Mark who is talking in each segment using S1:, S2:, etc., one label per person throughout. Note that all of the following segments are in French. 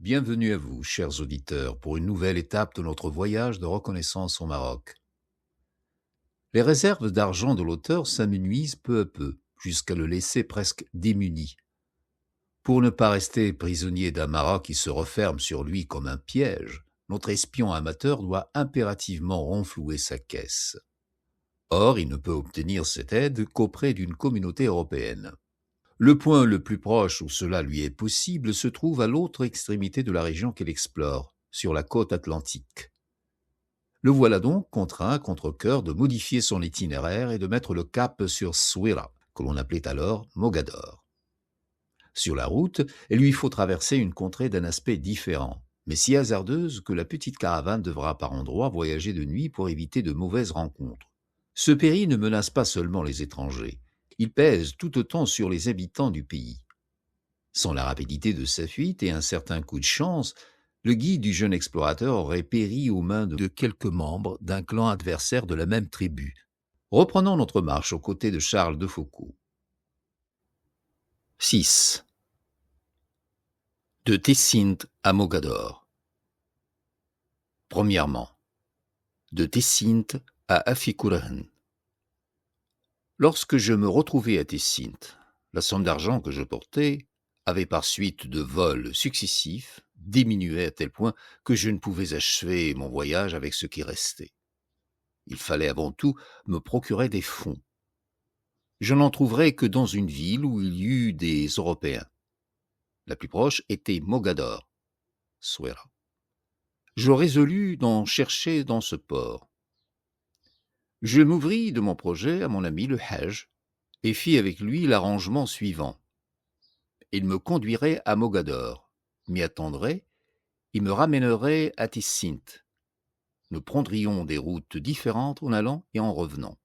S1: Bienvenue à vous, chers auditeurs, pour une nouvelle étape de notre voyage de reconnaissance au Maroc. Les réserves d'argent de l'auteur s'amenuisent peu à peu, jusqu'à le laisser presque démuni. Pour ne pas rester prisonnier d'un Maroc qui se referme sur lui comme un piège, notre espion amateur doit impérativement renflouer sa caisse. Or, il ne peut obtenir cette aide qu'auprès d'une communauté européenne. Le point le plus proche où cela lui est possible se trouve à l'autre extrémité de la région qu'il explore, sur la côte atlantique. Le voilà donc contraint à contre-cœur de modifier son itinéraire et de mettre le cap sur Souira, que l'on appelait alors Mogador. Sur la route, il lui faut traverser une contrée d'un aspect différent, mais si hasardeuse que la petite caravane devra par endroits voyager de nuit pour éviter de mauvaises rencontres. Ce péril ne menace pas seulement les étrangers, il pèse tout autant sur les habitants du pays. Sans la rapidité de sa fuite et un certain coup de chance, le guide du jeune explorateur aurait péri aux mains de quelques membres d'un clan adversaire de la même tribu. Reprenons notre marche aux côtés de Charles de Foucault. 6. De Tessint à Mogador. Premièrement, de Tessint à Afikurahan. Lorsque je me retrouvai à Tessint, la somme d'argent que je portais avait par suite de vols successifs diminué à tel point que je ne pouvais achever mon voyage avec ce qui restait. Il fallait avant tout me procurer des fonds. Je n'en trouverais que dans une ville où il y eut des Européens. La plus proche était Mogador, Souera. Je résolus d'en chercher dans ce port. Je m'ouvris de mon projet à mon ami le Hajj et fis avec lui l'arrangement suivant. Il me conduirait à Mogador, m'y attendrait, il me ramènerait à Tessint. Nous prendrions des routes différentes en allant et en revenant.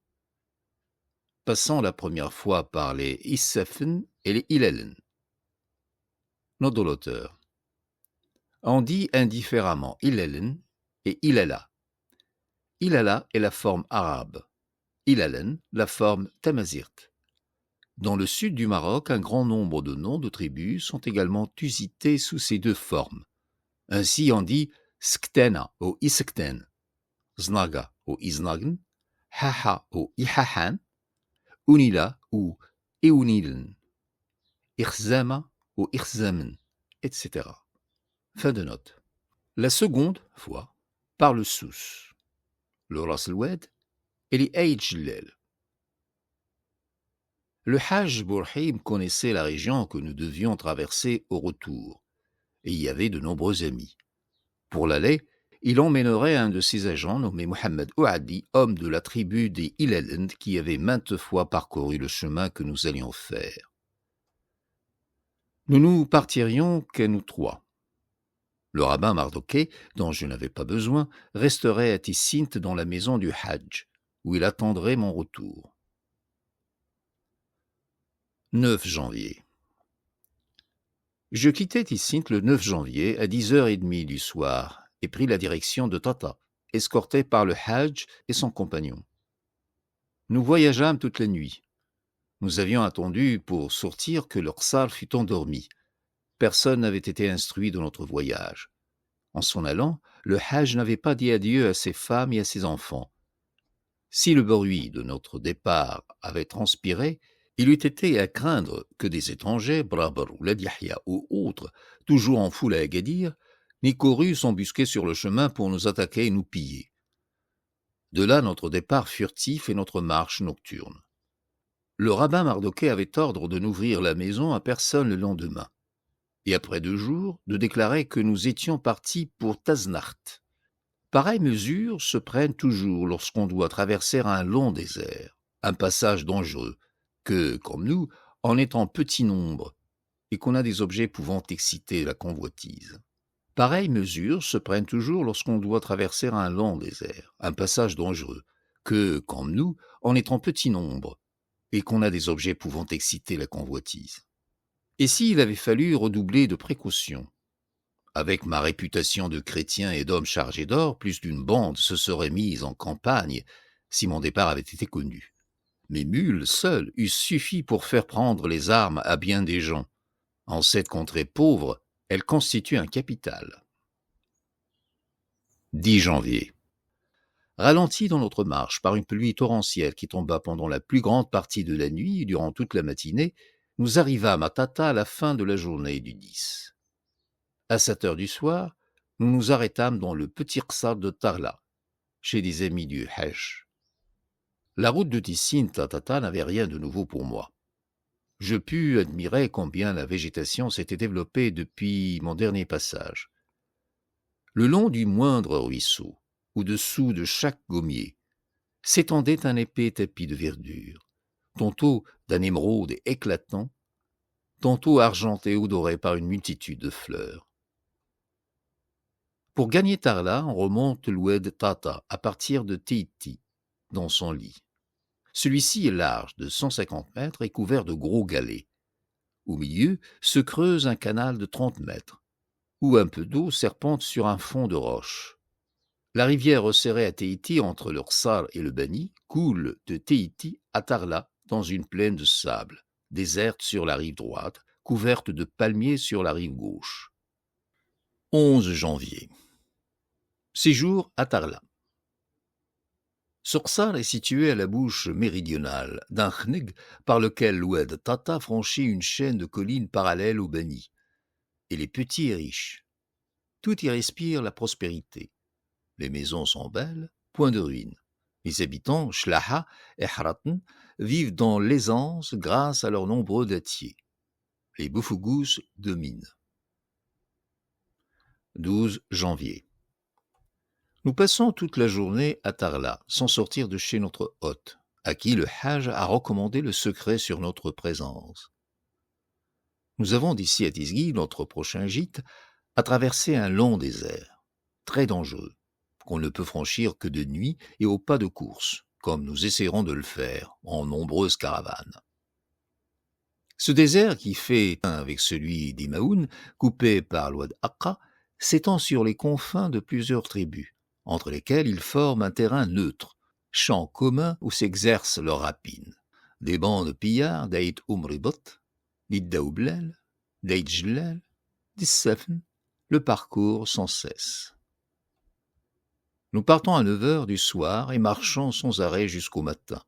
S1: Passant la première fois par les Issafen et les Ilelen. Note de l'auteur. On dit indifféremment Ilelen et Ilala. Ilala est la forme arabe, Ilalen la forme tamazirt. Dans le sud du Maroc, un grand nombre de noms de tribus sont également usités sous ces deux formes. Ainsi on dit Sktena ou Iskten, Znaga ou Iznagn, Haha ou Ihahan, Unila ou Eunilen, Irzama ou Irzamen, etc. Fin de note. La seconde fois parle sous le Ras el-Oued et les Aïdjlel. Le Hajj Bourhim connaissait la région que nous devions traverser au retour, et y avait de nombreux amis. Pour l'aller, il emmènerait un de ses agents nommé Mohamed Ouadi, homme de la tribu des Ilalen qui avait maintes fois parcouru le chemin que nous allions faire. Nous nous partirions qu'à nous trois. Le rabbin Mardoké, dont je n'avais pas besoin, resterait à Tessint dans la maison du Hajj, où il attendrait mon retour. 9 janvier. Je quittai Tessint le 9 janvier à 10h30 du soir et pris la direction de Tata, escorté par le Hajj et son compagnon. Nous voyageâmes toute la nuit. Nous avions attendu pour sortir que leur salle fût endormi. Personne n'avait été instruit de notre voyage. En s'en allant, le Hajj n'avait pas dit adieu à ses femmes et à ses enfants. Si le bruit de notre départ avait transpiré, il eût été à craindre que des étrangers, Braber ou Ladihya ou autres, toujours en foule à Agadir, n'y courus s'embusquer sur le chemin pour nous attaquer et nous piller. De là notre départ furtif et notre marche nocturne. Le rabbin Mardoké avait ordre de n'ouvrir la maison à personne le lendemain, et après 2 jours, de déclarer que nous étions partis pour Taznart. Pareilles mesures se prennent toujours lorsqu'on doit traverser un long désert, un passage dangereux, que, comme nous, en étant petit nombre, et qu'on a des objets pouvant exciter la convoitise. Pareilles mesures se prennent toujours lorsqu'on doit traverser un long désert, un passage dangereux, que, comme nous, en étant petit nombre, et qu'on a des objets pouvant exciter la convoitise. Et s'il avait fallu redoubler de précautions, avec ma réputation de chrétien et d'homme chargé d'or, plus d'une bande se serait mise en campagne si mon départ avait été connu. Mes mules seules eussent suffi pour faire prendre les armes à bien des gens. En cette contrée pauvre, Elle constitue un capital. 10 janvier. Ralenti dans notre marche par une pluie torrentielle qui tomba pendant la plus grande partie de la nuit et durant toute la matinée, nous arrivâmes à Tata à la fin de la journée du 10. À 7 heures du soir, nous nous arrêtâmes dans le petit ksar de Tarla, chez des amis du Hajj. La route de Tissine à Tata n'avait rien de nouveau pour moi. Je pus admirer combien la végétation s'était développée depuis mon dernier passage. Le long du moindre ruisseau, au-dessous de chaque gommier, s'étendait un épais tapis de verdure, tantôt d'un émeraude éclatant, tantôt argenté ou doré par une multitude de fleurs. Pour gagner Tarla, on remonte l'oued Tata à partir de Teiti, dans son lit. Celui-ci est large de 150 mètres et couvert de gros galets. Au milieu se creuse un canal de 30 mètres, où un peu d'eau serpente sur un fond de roche. La rivière resserrée à Teiti entre le Ksar et le Bani coule de Teiti à Tarla dans une plaine de sable, déserte sur la rive droite, couverte de palmiers sur la rive gauche. 11 janvier. Séjour à Tarla. Ce Ksar est situé à la bouche méridionale d'un khneg par lequel l'oued Tata franchit une chaîne de collines parallèles au Bani. Il est petit et riche. Tout y respire la prospérité. Les maisons sont belles, point de ruines. Les habitants, Shlaha et Haratn, vivent dans l'aisance grâce à leurs nombreux dattiers. Les Boufougous dominent. 12 janvier. Nous passons toute la journée à Tarla, sans sortir de chez notre hôte, à qui le Hajj a recommandé le secret sur notre présence. Nous avons d'ici à Tizghi, notre prochain gîte, à traverser un long désert, très dangereux, qu'on ne peut franchir que de nuit et au pas de course, comme nous essaierons de le faire en nombreuses caravanes. Ce désert, qui fait un avec celui d'Imaoun, coupé par l'oued Aqqa, s'étend sur les confins de plusieurs tribus, entre lesquelles il forme un terrain neutre, champ commun où s'exerce leur rapine. Des bandes pillards d'Aït Umribot, d'Iddaoublel, d'Aït Jlel, d'Issefn, le parcours sans cesse. Nous partons à 9 heures du soir et marchons sans arrêt jusqu'au matin.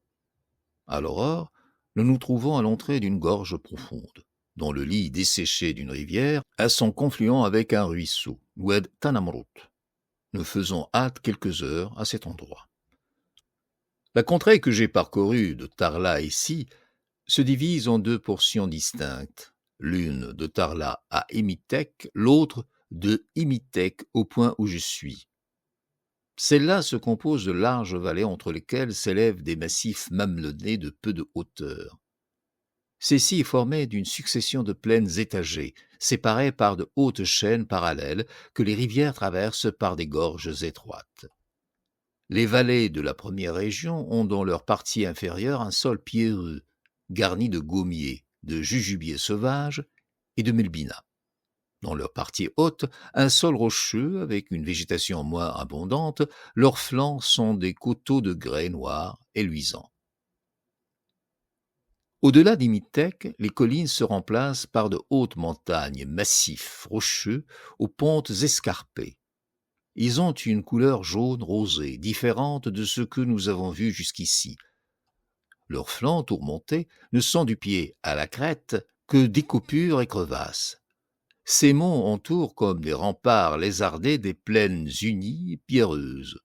S1: À l'aurore, nous nous trouvons à l'entrée d'une gorge profonde, dont le lit desséché d'une rivière a son confluent avec un ruisseau, l'oued Tanamrout. Nous faisons halte quelques heures à cet endroit. La contrée que j'ai parcourue de Tarla ici se divise en 2 portions distinctes, l'une de Tarla à Imitek, l'autre de Imitek au point où je suis. Celle-là se compose de larges vallées entre lesquelles s'élèvent des massifs mamelonnés de peu de hauteur. Celles-ci est formée d'une succession de plaines étagées, séparées par de hautes chaînes parallèles que les rivières traversent par des gorges étroites. Les vallées de la première région ont dans leur partie inférieure un sol pierreux, garni de gommiers, de jujubiers sauvages et de melbina. Dans leur partie haute, un sol rocheux avec une végétation moins abondante, leurs flancs sont des coteaux de grès noirs et luisants. Au-delà d'Imitek, les collines se remplacent par de hautes montagnes, massifs, rocheux, aux pentes escarpées. Ils ont une couleur jaune rosée, différente de ce que nous avons vu jusqu'ici. Leurs flancs tourmentés ne sont du pied à la crête que des coupures et crevasses. Ces monts entourent comme des remparts lézardés des plaines unies et pierreuses,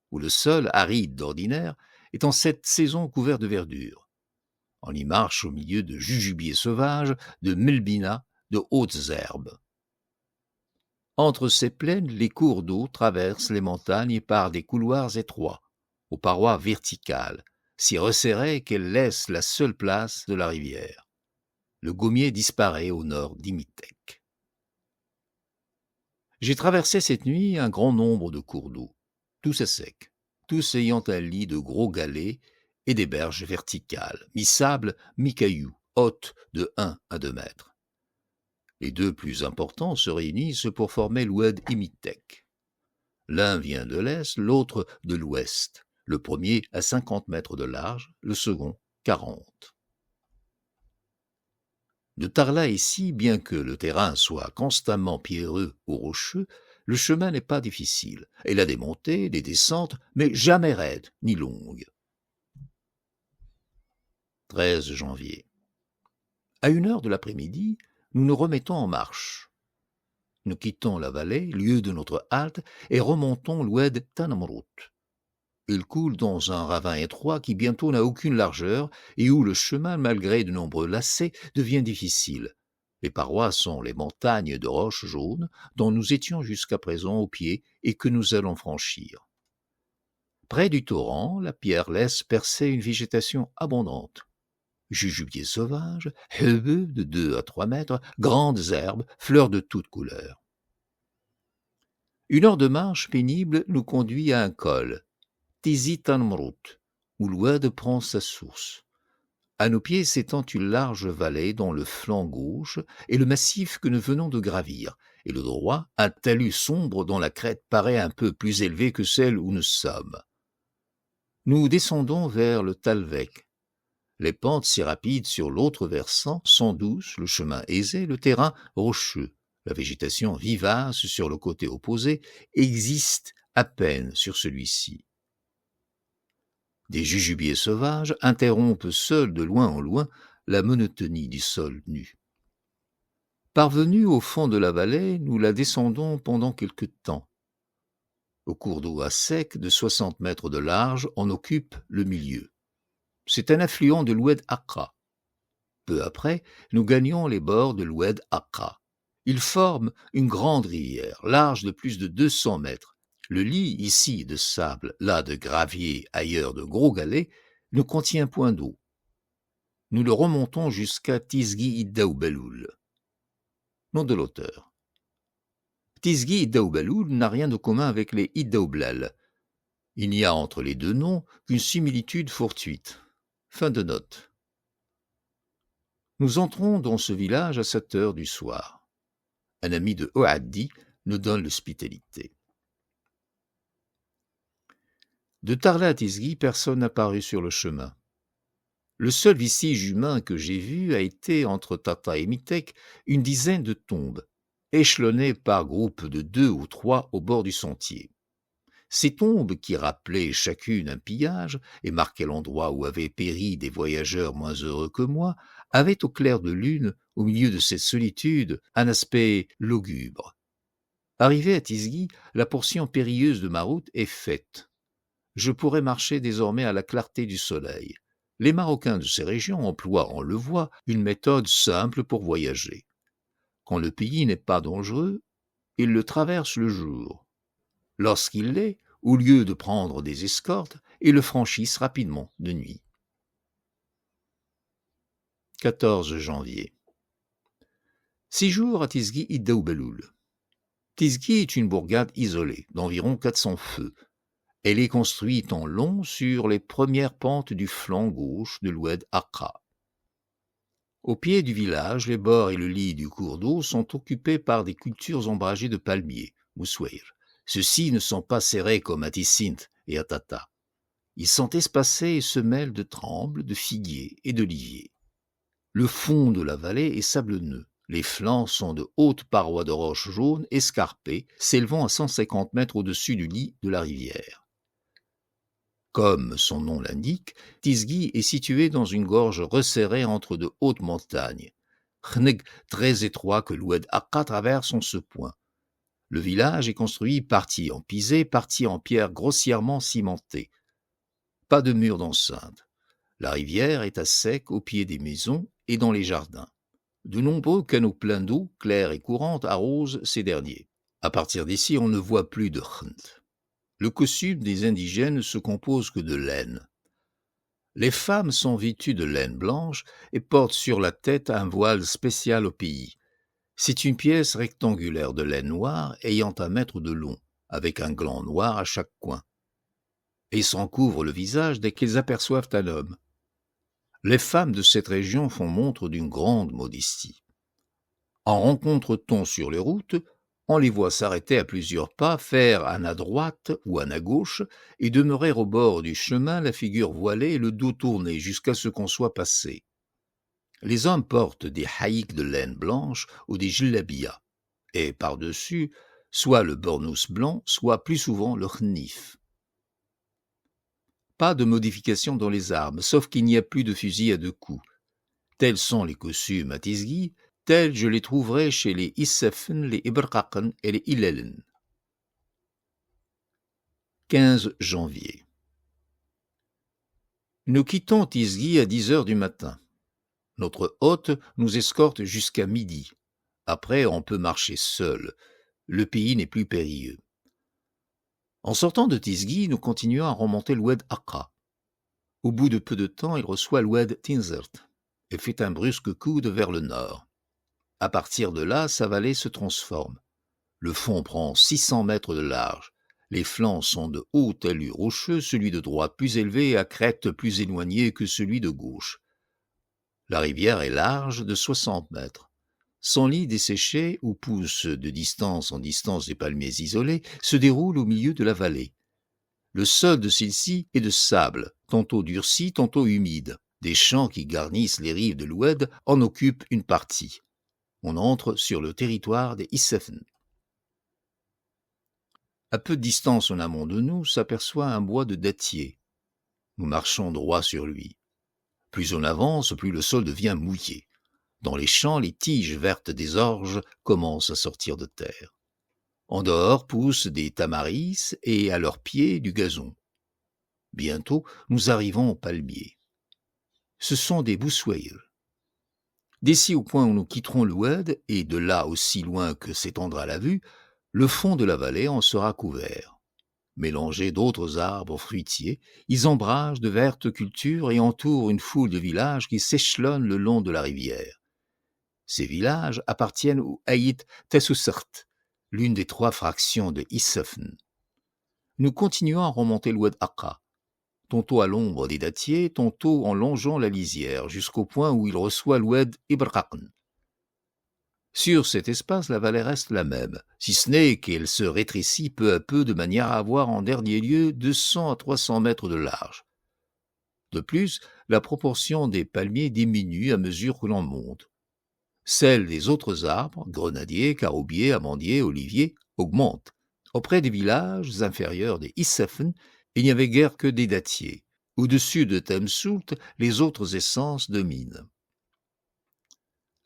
S1: où le sol, aride d'ordinaire, est en cette saison couvert de verdure. On y marche au milieu de jujubiers sauvages, de melbinas, de hautes herbes. Entre ces plaines, les cours d'eau traversent les montagnes par des couloirs étroits, aux parois verticales, si resserrées qu'elles laissent la seule place de la rivière. Le gommier disparaît au nord d'Imitek. J'ai traversé cette nuit un grand nombre de cours d'eau, tous à sec, tous ayant un lit de gros galets et des berges verticales, mi-sable, mi-cailloux, hautes de 1 à 2 mètres. Les 2 plus importants se réunissent pour former l'oued Imitek. L'un vient de l'est, l'autre de l'ouest, le premier à 50 mètres de large, le second 40. De Tarla ici, bien que le terrain soit constamment pierreux ou rocheux, le chemin n'est pas difficile. Il a des montées, des descentes, mais jamais raides ni longues. 13 janvier. À 1 heure de l'après-midi, nous nous remettons en marche. Nous quittons la vallée, lieu de notre halte, et remontons l'oued Tanamrout. Il coule dans un ravin étroit qui bientôt n'a aucune largeur et où le chemin, malgré de nombreux lacets, devient difficile. Les parois sont les montagnes de roches jaunes dont nous étions jusqu'à présent au pied et que nous allons franchir. Près du torrent, la pierre laisse percer une végétation abondante. Jujubiers sauvages, hébeux de 2 à 3 mètres, grandes herbes, fleurs de toutes couleurs. 1 heure de marche pénible nous conduit à un col, Tizi Tanmrout, où l'oued prend sa source. À nos pieds s'étend une large vallée dont le flanc gauche est le massif que nous venons de gravir, et le droit un talus sombre dont la crête paraît un peu plus élevée que celle où nous sommes. Nous descendons vers le Talvek. Les pentes si rapides sur l'autre versant sont douces, le chemin aisé, le terrain rocheux. La végétation vivace sur le côté opposé existe à peine sur celui-ci. Des jujubiers sauvages interrompent seuls de loin en loin la monotonie du sol nu. Parvenus au fond de la vallée, nous la descendons pendant quelque temps. Le cours d'eau à sec de 60 mètres de large en occupe le milieu. C'est un affluent de l'oued Accra. Peu après, nous gagnons les bords de l'oued Accra. Il forme une grande rivière, large de plus de 200 mètres. Le lit, ici de sable, là de gravier, ailleurs de gros galets, ne contient point d'eau. Nous le remontons jusqu'à Tizgi Iddaoubaloul. Nom de l'auteur. Tizgi Iddaoubaloul n'a rien de commun avec les Iddaoublal. Il n'y a entre les deux noms qu'une similitude fortuite. Fin de note. Nous entrons dans ce village à 7 heures du soir. Un ami de Ouaddi nous donne l'hospitalité. De Tarla à Tizgi, personne n'a paru sur le chemin. Le seul vestige humain que j'ai vu a été, entre Tata et Mitek, une dizaine de tombes, échelonnées par groupes de 2 ou 3 au bord du sentier. Ces tombes, qui rappelaient chacune un pillage et marquaient l'endroit où avaient péri des voyageurs moins heureux que moi, avaient au clair de lune, au milieu de cette solitude, un aspect lugubre. Arrivé à Tizgi, la portion périlleuse de ma route est faite. Je pourrais marcher désormais à la clarté du soleil. Les Marocains de ces régions emploient, on le voit, une méthode simple pour voyager. Quand le pays n'est pas dangereux, ils le traversent le jour. Lorsqu'il l'est, au lieu de prendre des escortes, ils le franchissent rapidement de nuit. 14 janvier. 6 jours à Tizgi Iddaoubaloul. Tizgi est une bourgade isolée, d'environ 400 feux. Elle est construite en long sur les premières pentes du flanc gauche de l'oued Accra. Au pied du village, les bords et le lit du cours d'eau sont occupés par des cultures ombragées de palmiers, moussoir. Ceux-ci ne sont pas serrés comme à Tissint et à Tata. Ils sont espacés et se mêlent de trembles, de figuiers et d'oliviers. Le fond de la vallée est sablonneux. Les flancs sont de hautes parois de roches jaunes escarpées, s'élevant à 150 mètres au-dessus du lit de la rivière. Comme son nom l'indique, Tizgi est situé dans une gorge resserrée entre de hautes montagnes. Khneg, très étroit que l'oued Accra traverse en ce point. Le village est construit partie en pisé, partie en pierre grossièrement cimentée. Pas de mur d'enceinte. La rivière est à sec au pied des maisons et dans les jardins. De nombreux canaux pleins d'eau, claire et courante, arrosent ces derniers. À partir d'ici, on ne voit plus de khnt. Le costume des indigènes ne se compose que de laine. Les femmes sont vêtues de laine blanche et portent sur la tête un voile spécial au pays. C'est une pièce rectangulaire de laine noire ayant 1 mètre de long, avec un gland noir à chaque coin. Et s'en couvrent le visage dès qu'elles aperçoivent un homme. Les femmes de cette région font montre d'une grande modestie. En rencontre-t-on sur les routes, on les voit s'arrêter à plusieurs pas, faire un à droite ou un à gauche, et demeurer au bord du chemin, la figure voilée et le dos tourné jusqu'à ce qu'on soit passé. Les hommes portent des haïks de laine blanche ou des jillabiyas, et par-dessus, soit le bornous blanc, soit plus souvent le khnif. Pas de modification dans les armes, sauf qu'il n'y a plus de fusil à 2 coups. Tels sont les costumes à Tizgi, tels je les trouverai chez les Issefen, les Iberqaqen et les Ilelen. 15 janvier. Nous quittons Tizgi à 10 heures du matin. Notre hôte nous escorte jusqu'à midi. Après, on peut marcher seul. Le pays n'est plus périlleux. En sortant de Tizgi, nous continuons à remonter l'oued Aqqa. Au bout de peu de temps, il reçoit l'oued Tinzert et fait un brusque coude vers le nord. À partir de là, sa vallée se transforme. Le fond prend 600 mètres de large. Les flancs sont de haut talus rocheux, celui de droite plus élevé et à crête plus éloignée que celui de gauche. La rivière est large de 60 mètres. Son lit desséché, où poussent de distance en distance des palmiers isolés, se déroule au milieu de la vallée. Le sol de celle-ci est de sable, tantôt durci, tantôt humide. Des champs qui garnissent les rives de l'Oued en occupent une partie. On entre sur le territoire des Issefen. À peu de distance en amont de nous s'aperçoit un bois de dattier. Nous marchons droit sur lui. Plus on avance, plus le sol devient mouillé. Dans les champs, les tiges vertes des orges commencent à sortir de terre. En dehors poussent des tamaris et à leurs pieds du gazon. Bientôt, nous arrivons aux palmiers. Ce sont des boussoyers. D'ici au point où nous quitterons l'Oued, et de là aussi loin que s'étendra la vue, le fond de la vallée en sera couvert. Mélangés d'autres arbres fruitiers, ils ombragent de vertes cultures et entourent une foule de villages qui s'échelonnent le long de la rivière. Ces villages appartiennent au Haït Tessousert, l'une des 3 fractions de Issefen. Nous continuons à remonter l'Oued Aqqa, tantôt à l'ombre des dattiers, tantôt en longeant la lisière, jusqu'au point où il reçoit l'Oued Iberqaqen. Sur cet espace, la vallée reste la même, si ce n'est qu'elle se rétrécit peu à peu de manière à avoir en dernier lieu 200 à 300 mètres de large. De plus, la proportion des palmiers diminue à mesure que l'on monte. Celle des autres arbres, grenadiers, caroubiers, amandiers, oliviers, augmente. Auprès des villages inférieurs des Issefen, il n'y avait guère que des dattiers. Au-dessus de Temsoult, les autres essences dominent.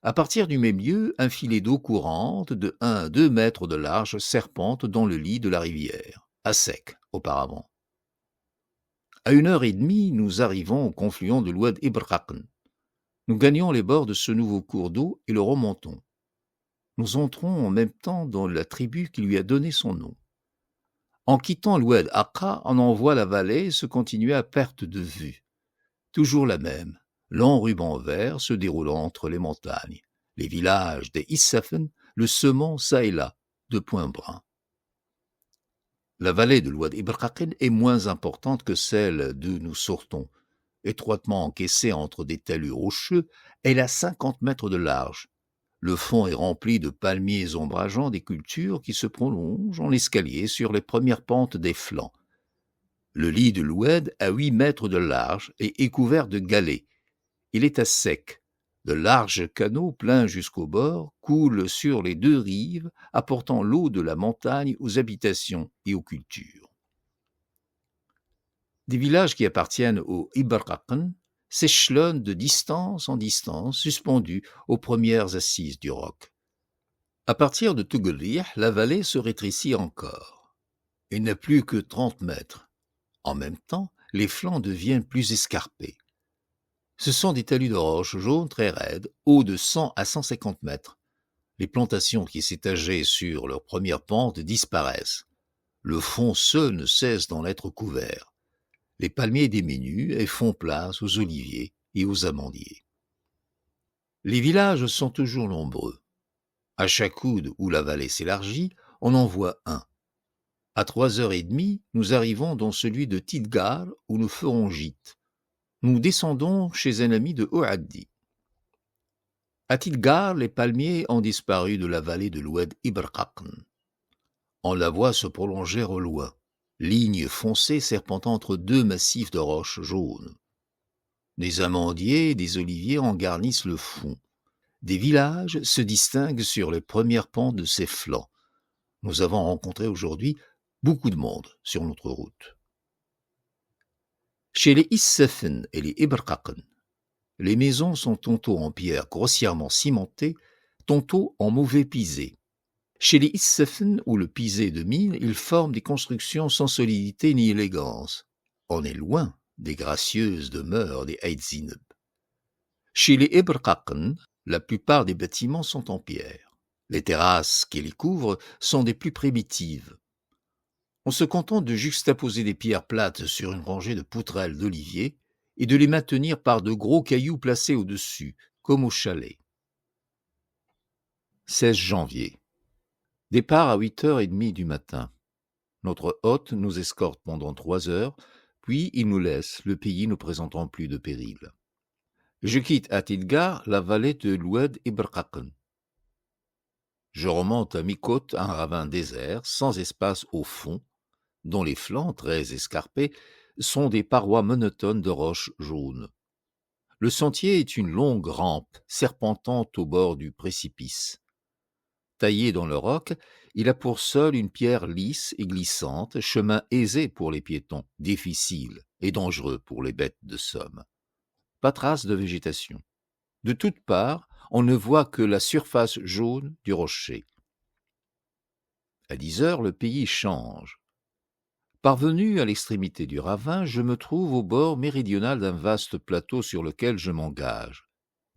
S1: À partir du même lieu, un filet d'eau courante de 1 à 2 mètres de large serpente dans le lit de la rivière, à sec auparavant. À 1h30, nous arrivons au confluent de l'Oued Iberqaqen. Nous gagnons les bords de ce nouveau cours d'eau et le remontons. Nous entrons en même temps dans la tribu qui lui a donné son nom. En quittant l'Oued Aqqa, on en voit la vallée se continuer à perte de vue. Toujours la même, long ruban vert se déroulant entre les montagnes. Les villages des Issefen le semant çà et là de points bruns. La vallée de l'Oued Iberqaqen est moins importante que celle d'où nous sortons. Étroitement encaissée entre des talus rocheux, elle a 50 mètres de large. Le fond est rempli de palmiers ombrageant des cultures qui se prolongent en escalier sur les premières pentes des flancs. Le lit de l'Oued a 8 mètres de large et est couvert de galets. Il est à sec. De larges canaux pleins jusqu'au bord coulent sur les 2 rives, apportant l'eau de la montagne aux habitations et aux cultures. Des villages qui appartiennent au Iberqaqen s'échelonnent de distance en distance, suspendus aux premières assises du roc. À partir de Tugelrih, la vallée se rétrécit encore. Il n'a plus que 30 mètres. En même temps, les flancs deviennent plus escarpés. Ce sont des talus de roches jaunes très raides, hauts de 100 à 150 mètres. Les plantations qui s'étageaient sur leur première pente disparaissent. Le fond seul ne cesse d'en être couvert. Les palmiers diminuent et font place aux oliviers et aux amandiers. Les villages sont toujours nombreux. À chaque coude où la vallée s'élargit, on en voit un. À 3h30, nous arrivons dans celui de Tidgar où nous ferons gîte. Nous descendons chez un ami de Ouaddi. À Tidgar, les palmiers ont disparu de la vallée de l'Oued Iberqaqen. On la voit se prolonger au loin, ligne foncée serpentant entre 2 massifs de roches jaunes. Des amandiers et des oliviers en garnissent le fond. Des villages se distinguent sur les premières pentes de ses flancs. Nous avons rencontré aujourd'hui beaucoup de monde sur notre route. Chez les Issefen et les Iberkaken, les maisons sont tantôt en pierre grossièrement cimentée, tantôt en mauvais pisé. Chez les Issefen, où le pisé domine, ils forment des constructions sans solidité ni élégance. On est loin des gracieuses demeures des Heidzineb. Chez les Iberkaken, la plupart des bâtiments sont en pierre. Les terrasses qui les couvrent sont des plus primitives. On se contente de juxtaposer des pierres plates sur une rangée de poutrelles d'olivier et de les maintenir par de gros cailloux placés au-dessus, comme au chalet. 16 janvier. Départ à 8h30 du matin. Notre hôte nous escorte pendant 3 heures, puis il nous laisse, le pays ne présentant plus de péril. Je quitte à Tidgar la vallée de l'Oued Iberkaken. Je remonte à mi-côte un ravin désert, sans espace au fond, dont les flancs, très escarpés, sont des parois monotones de roches jaunes. Le sentier est une longue rampe serpentant au bord du précipice. Taillé dans le roc, il a pour sol une pierre lisse et glissante, chemin aisé pour les piétons, difficile et dangereux pour les bêtes de somme. Pas trace de végétation. De toutes parts, on ne voit que la surface jaune du rocher. À 10h, le pays change. Parvenu à l'extrémité du ravin, je me trouve au bord méridional d'un vaste plateau sur lequel je m'engage.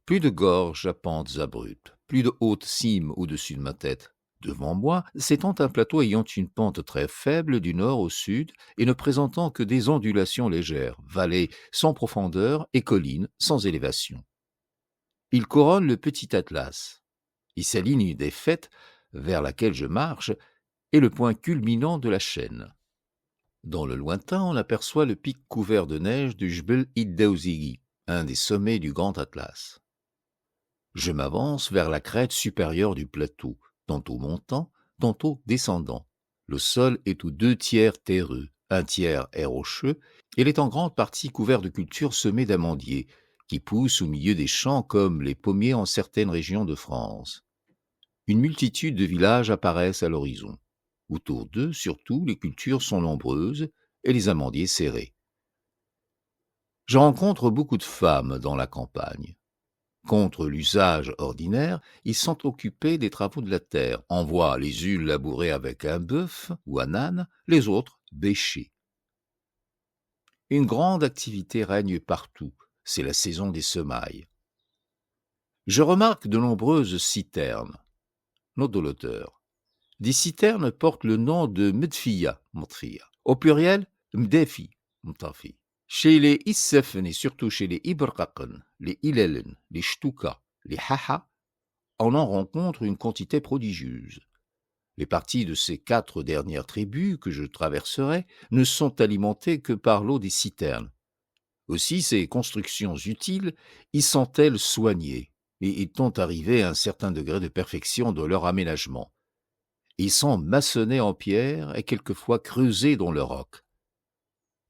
S1: Plus de gorges à pentes abruptes, plus de hautes cimes au-dessus de ma tête. Devant moi s'étend un plateau ayant une pente très faible du nord au sud et ne présentant que des ondulations légères, vallées sans profondeur et collines sans élévation. Il couronne le petit Atlas. Et sa ligne des faîtes, vers laquelle je marche, est le point culminant de la chaîne. Dans le lointain, on aperçoit le pic couvert de neige du Jbel Iddaouzigi, un des sommets du Grand Atlas. Je m'avance vers la crête supérieure du plateau, tantôt montant, tantôt descendant. Le sol est aux 2 tiers terreux, 1 tiers est rocheux, et il est en grande partie couvert de cultures semées d'amandiers, qui poussent au milieu des champs comme les pommiers en certaines régions de France. Une multitude de villages apparaissent à l'horizon. Autour d'eux, surtout, les cultures sont nombreuses et les amandiers serrés. Je rencontre beaucoup de femmes dans la campagne. Contre l'usage ordinaire, ils sont occupés des travaux de la terre. On voit les unes labourer avec un bœuf ou un âne, les autres bêcher. Une grande activité règne partout, c'est la saison des semailles. Je remarque de nombreuses citernes. Note de l'auteur. Des citernes portent le nom de Mdfiya, au pluriel Mdefi, Mtafi. Chez les Issefen et surtout chez les Iberkaken, les Ilelen, les Shtuka, les Haha, on en rencontre une quantité prodigieuse. Les parties de ces 4 dernières tribus que je traverserai ne sont alimentées que par l'eau des citernes. Aussi ces constructions utiles y sont-elles soignées et étant arrivées à un certain degré de perfection dans leur aménagement. Ils sont maçonnés en pierre et quelquefois creusés dans le roc.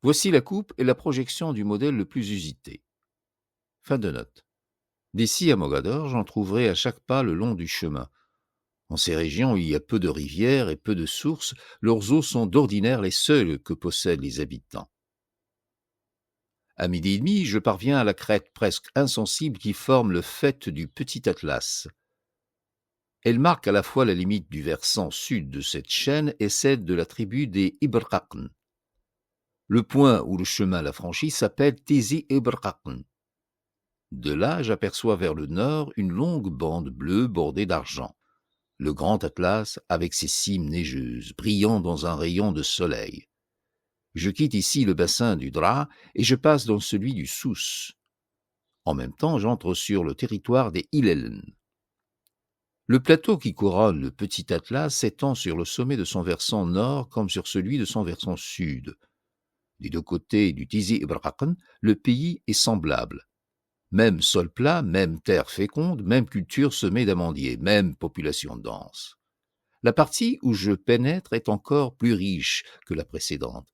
S1: Voici la coupe et la projection du modèle le plus usité. Fin de note. D'ici à Mogador, j'en trouverai à chaque pas le long du chemin. En ces régions où il y a peu de rivières et peu de sources, leurs eaux sont d'ordinaire les seules que possèdent les habitants. À 12h30, je parviens à la crête presque insensible qui forme le faîte du Petit Atlas. Elle marque à la fois la limite du versant sud de cette chaîne et celle de la tribu des Iberkaken. Le point où le chemin la franchit s'appelle Tizi Iberkaken. De là, j'aperçois vers le nord une longue bande bleue bordée d'argent. Le Grand Atlas avec ses cimes neigeuses, brillant dans un rayon de soleil. Je quitte ici le bassin du Dra et je passe dans celui du Souss. En même temps, j'entre sur le territoire des Ilelen. Le plateau qui couronne le Petit Atlas s'étend sur le sommet de son versant nord comme sur celui de son versant sud. Des 2 côtés du Tizi Iberkaken, le pays est semblable. Même sol plat, même terre féconde, même culture semée d'amandiers, même population dense. La partie où je pénètre est encore plus riche que la précédente.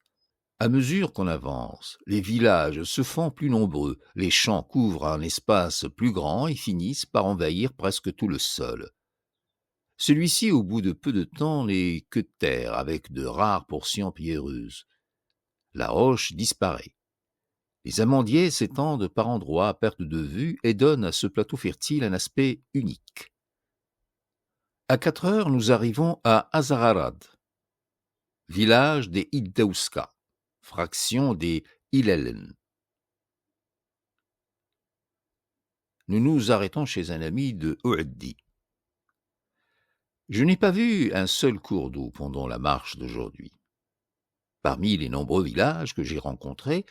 S1: À mesure qu'on avance, les villages se font plus nombreux, les champs couvrent un espace plus grand et finissent par envahir presque tout le sol. Celui-ci, au bout de peu de temps, n'est que terre avec de rares portions pierreuses. La roche disparaît. Les amandiers s'étendent par endroits à perte de vue et donnent à ce plateau fertile un aspect unique. À 4 heures, nous arrivons à Azararad, village des Iddaouska, fraction des Ilelen. Nous nous arrêtons chez un ami de Ouaddi. Je n'ai pas vu un seul cours d'eau pendant la marche d'aujourd'hui. Parmi les nombreux villages que j'ai rencontrés,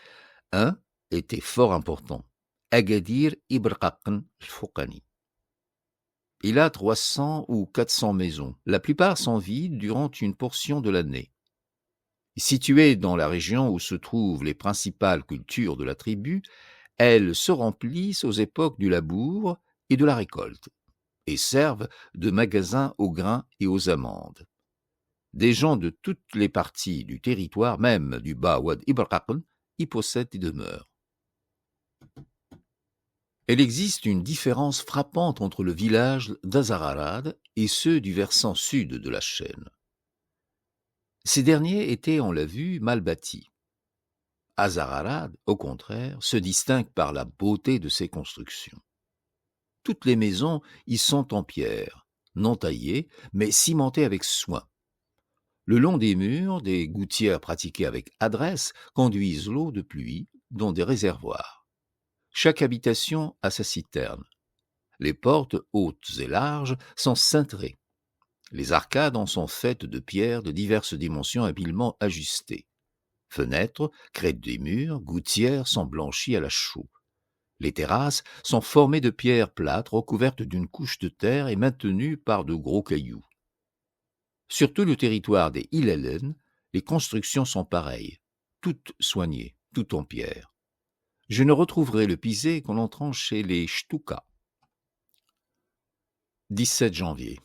S1: un était fort important, Agadir Ibraqan al-Fouqani. Il a 300 ou 400 maisons. La plupart sont vides durant une portion de l'année. Situé dans la région où se trouvent les principales cultures de la tribu, elles se remplissent aux époques du labour et de la récolte, et servent de magasin aux grains et aux amandes. Des gens de toutes les parties du territoire, même du bas Wad Ibraqan, y possèdent des demeures. Il existe une différence frappante entre le village d'Azararad et ceux du versant sud de la chaîne. Ces derniers étaient, on l'a vu, mal bâtis. Azararad, au contraire, se distingue par la beauté de ses constructions. Toutes les maisons y sont en pierre, non taillées, mais cimentées avec soin. Le long des murs, des gouttières pratiquées avec adresse conduisent l'eau de pluie dans des réservoirs. Chaque habitation a sa citerne. Les portes, hautes et larges, sont cintrées. Les arcades en sont faites de pierres de diverses dimensions habilement ajustées. Fenêtres, crêtes des murs, gouttières sont blanchies à la chaux. Les terrasses sont formées de pierres plates recouvertes d'une couche de terre et maintenues par de gros cailloux. Sur tout le territoire des Ilelen, les constructions sont pareilles, toutes soignées, toutes en pierre. Je ne retrouverai le pisé qu'en entrant chez les Shtuka. 17 janvier.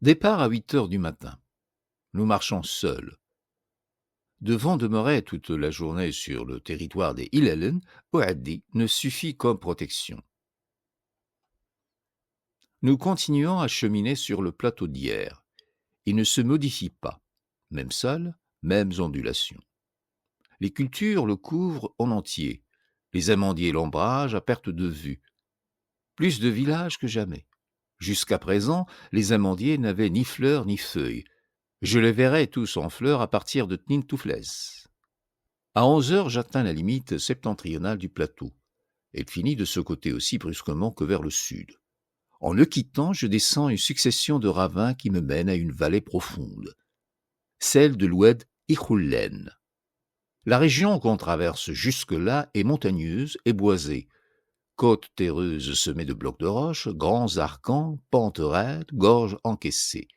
S1: Départ à 8 heures du matin. Nous marchons seuls. Devant demeurer toute la journée sur le territoire des Ilelen, Ouaddi ne suffit comme protection. Nous continuons à cheminer sur le plateau d'hier. Il ne se modifie pas. Même sol, mêmes ondulations. Les cultures le couvrent en entier. Les amandiers l'ombragent à perte de vue. Plus de villages que jamais. Jusqu'à présent, les amandiers n'avaient ni fleurs ni feuilles. Je les verrai tous en fleurs à partir de Tnintoufles. À 11 heures, j'atteins la limite septentrionale du plateau. Elle finit de ce côté aussi brusquement que vers le sud. En le quittant, je descends une succession de ravins qui me mènent à une vallée profonde, celle de l'Oued Ikhoulen. La région qu'on traverse jusque-là est montagneuse et boisée. Côtes terreuses semées de blocs de roche, grands arcans, pentes raides, gorges encaissées.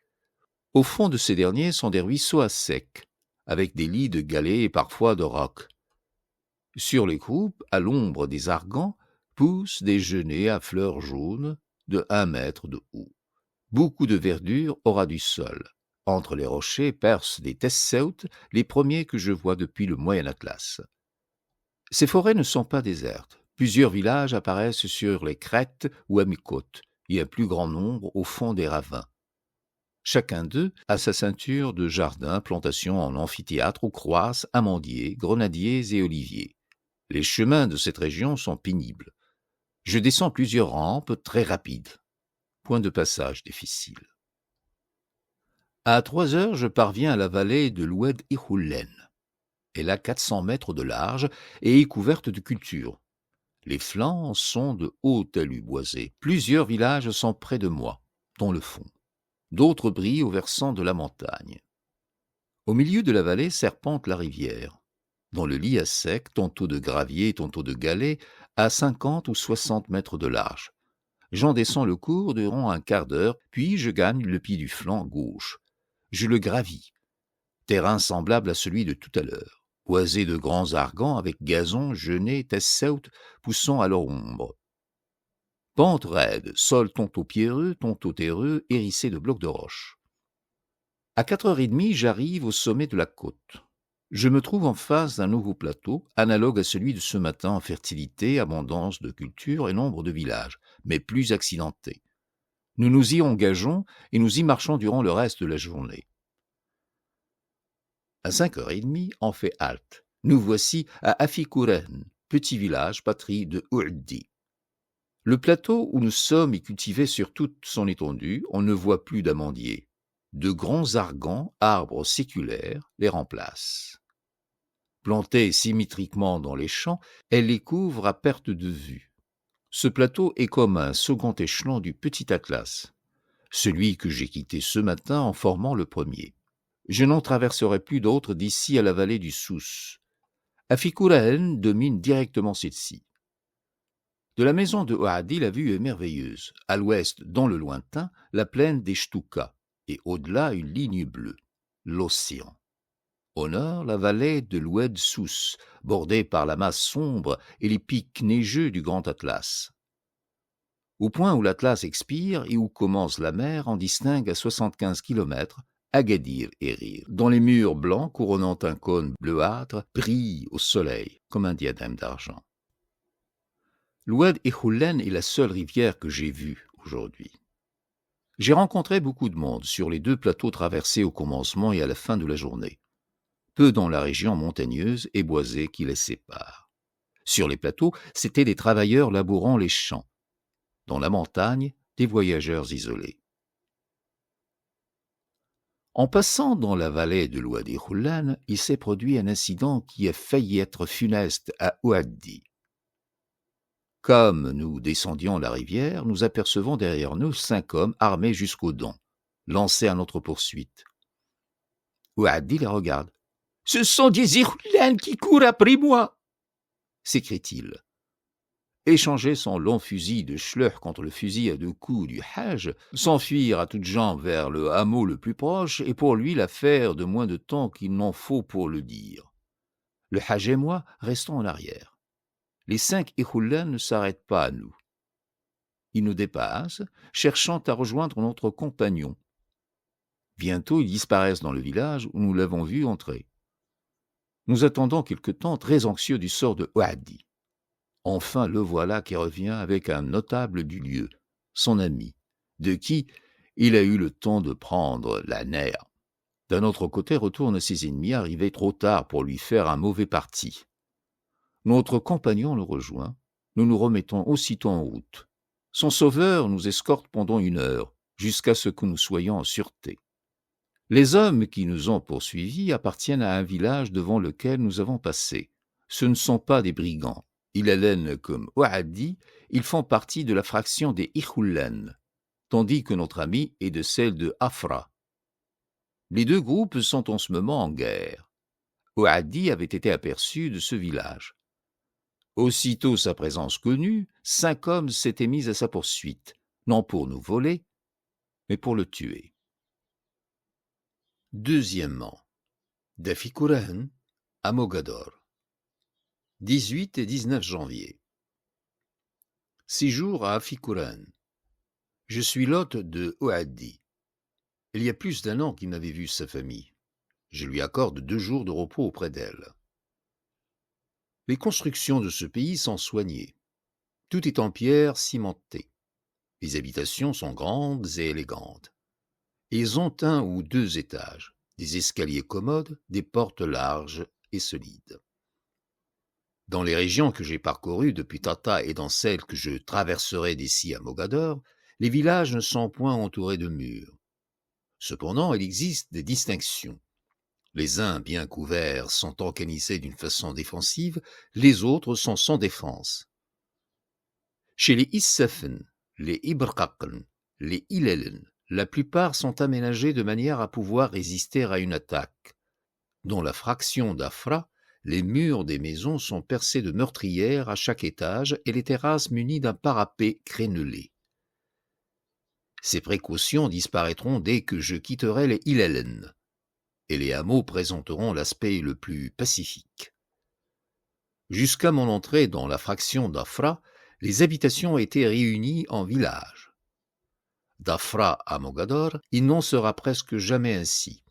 S1: Au fond de ces derniers sont des ruisseaux à sec, avec des lits de galets et parfois de rocs. Sur les croupes, à l'ombre des argans, poussent des genêts à fleurs jaunes de 1 mètre de haut. Beaucoup de verdure au ras du sol. Entre les rochers percent des tesseutes, les premiers que je vois depuis le Moyen Atlas. Ces forêts ne sont pas désertes. Plusieurs villages apparaissent sur les crêtes ou à mi-côte, et un plus grand nombre au fond des ravins. Chacun d'eux a sa ceinture de jardins, plantations en amphithéâtre où croissent amandiers, grenadiers et oliviers. Les chemins de cette région sont pénibles. Je descends plusieurs rampes très rapides. Point de passage difficile. À 3 heures, je parviens à la vallée de l'Oued Ikhoulen. Elle a 400 mètres de large et est couverte de cultures. Les flancs sont de hauts talus boisés. Plusieurs villages sont près de moi, dans le fond. D'autres brillent au versant de la montagne. Au milieu de la vallée serpente la rivière. Dans le lit à sec, tantôt de gravier, tantôt de galets, à 50 ou 60 mètres de large. J'en descends le cours durant un quart d'heure, puis je gagne le pied du flanc gauche. Je le gravis. Terrain semblable à celui de tout à l'heure, boisé de grands argans avec gazon, genêts, tesseutes poussant à leur ombre. Pente raide, sol tantôt pierreux, tantôt terreux, hérissé de blocs de roche. À 4h30, j'arrive au sommet de la côte. Je me trouve en face d'un nouveau plateau, analogue à celui de ce matin en fertilité, abondance de culture et nombre de villages, mais plus accidenté. Nous nous y engageons et nous y marchons durant le reste de la journée. À 5h30, on fait halte. Nous voici à Afikuren, petit village patrie de Ouaddi. Le plateau où nous sommes est cultivé sur toute son étendue, on ne voit plus d'amandiers. De grands argans, arbres séculaires, les remplacent. Plantée symétriquement dans les champs, elle les couvre à perte de vue. Ce plateau est comme un second échelon du petit Atlas, celui que j'ai quitté ce matin en formant le premier. Je n'en traverserai plus d'autres d'ici à la vallée du Souss. Afikuraen domine directement celle-ci. De la maison de Ouaddi, la vue est merveilleuse. À l'ouest, dans le lointain, la plaine des Chtouka, et au-delà, une ligne bleue, l'océan. Au nord, la vallée de l'Oued Souss, bordée par la masse sombre et les pics neigeux du Grand Atlas. Au point où l'Atlas expire et où commence la mer, on distingue à 75 kilomètres Agadir et Rir, dont les murs blancs couronnant un cône bleuâtre brillent au soleil comme un diadème d'argent. L'Oued Ihoulen est la seule rivière que j'ai vue aujourd'hui. J'ai rencontré beaucoup de monde sur les deux plateaux traversés au commencement et à la fin de la journée. Peu dans la région montagneuse et boisée qui les sépare. Sur les plateaux, c'étaient des travailleurs labourant les champs. Dans la montagne, des voyageurs isolés. En passant dans la vallée de l'Ouadi Khoulan, il s'est produit un incident qui a failli être funeste à Ouaddi. Comme nous descendions la rivière, nous apercevons derrière nous 5 hommes armés jusqu'aux dents, lancés à notre poursuite. Ouaddi les regarde. « Ce sont des Ikhoulan qui courent après moi !» s'écrie-t-il. Échanger son long fusil de Schleur contre le fusil à 2 coups du Hajj, s'enfuir à toutes jambes vers le hameau le plus proche, est pour lui l'affaire de moins de temps qu'il n'en faut pour le dire. Le Hajj et moi restons en arrière. Les 5 Ikhoulan ne s'arrêtent pas à nous. Ils nous dépassent, cherchant à rejoindre notre compagnon. Bientôt, ils disparaissent dans le village où nous l'avons vu entrer. Nous attendons quelque temps, très anxieux du sort de Ouaddi. Enfin, le voilà qui revient avec un notable du lieu, son ami, de qui il a eu le temps de prendre la nerf. D'un autre côté retournent ses ennemis arrivés trop tard pour lui faire un mauvais parti. Notre compagnon le rejoint, nous nous remettons aussitôt en route. Son sauveur nous escorte pendant 1 heure, jusqu'à ce que nous soyons en sûreté. Les hommes qui nous ont poursuivis appartiennent à un village devant lequel nous avons passé. Ce ne sont pas des brigands. Ilalen comme Ouaddi, ils font partie de la fraction des Ikhoulan, tandis que notre ami est de celle de Afra. Les 2 groupes sont en ce moment en guerre. Ouaddi avait été aperçu de ce village. Aussitôt sa présence connue, 5 hommes s'étaient mis à sa poursuite, non pour nous voler, mais pour le tuer. Deuxièmement, d'Afikuren à Mogador. 18 et 19 janvier. 6 jours à Afikuren. Je suis l'hôte de Ouaddi. Il y a plus d'1 an qu'il n'avait vu sa famille. Je lui accorde 2 jours de repos auprès d'elle. Les constructions de ce pays sont soignées. Tout est en pierre cimentée. Les habitations sont grandes et élégantes. Ils ont 1 ou 2 étages, des escaliers commodes, des portes larges et solides. Dans les régions que j'ai parcourues depuis Tata et dans celles que je traverserai d'ici à Mogador, les villages ne sont point entourés de murs. Cependant, il existe des distinctions. Les uns, bien couverts, sont organisés d'une façon défensive, les autres sont sans défense. Chez les Issafen, les Ibrqaqn, les Ilelen, la plupart sont aménagés de manière à pouvoir résister à une attaque. Dans la fraction d'Afra, les murs des maisons sont percés de meurtrières à chaque étage et les terrasses munies d'un parapet crénelé. Ces précautions disparaîtront dès que je quitterai les Ilelen, et les hameaux présenteront l'aspect le plus pacifique. Jusqu'à mon entrée dans la fraction d'Afra, les habitations étaient réunies en villages. D'Afra à Mogador, il n'en sera presque jamais ainsi.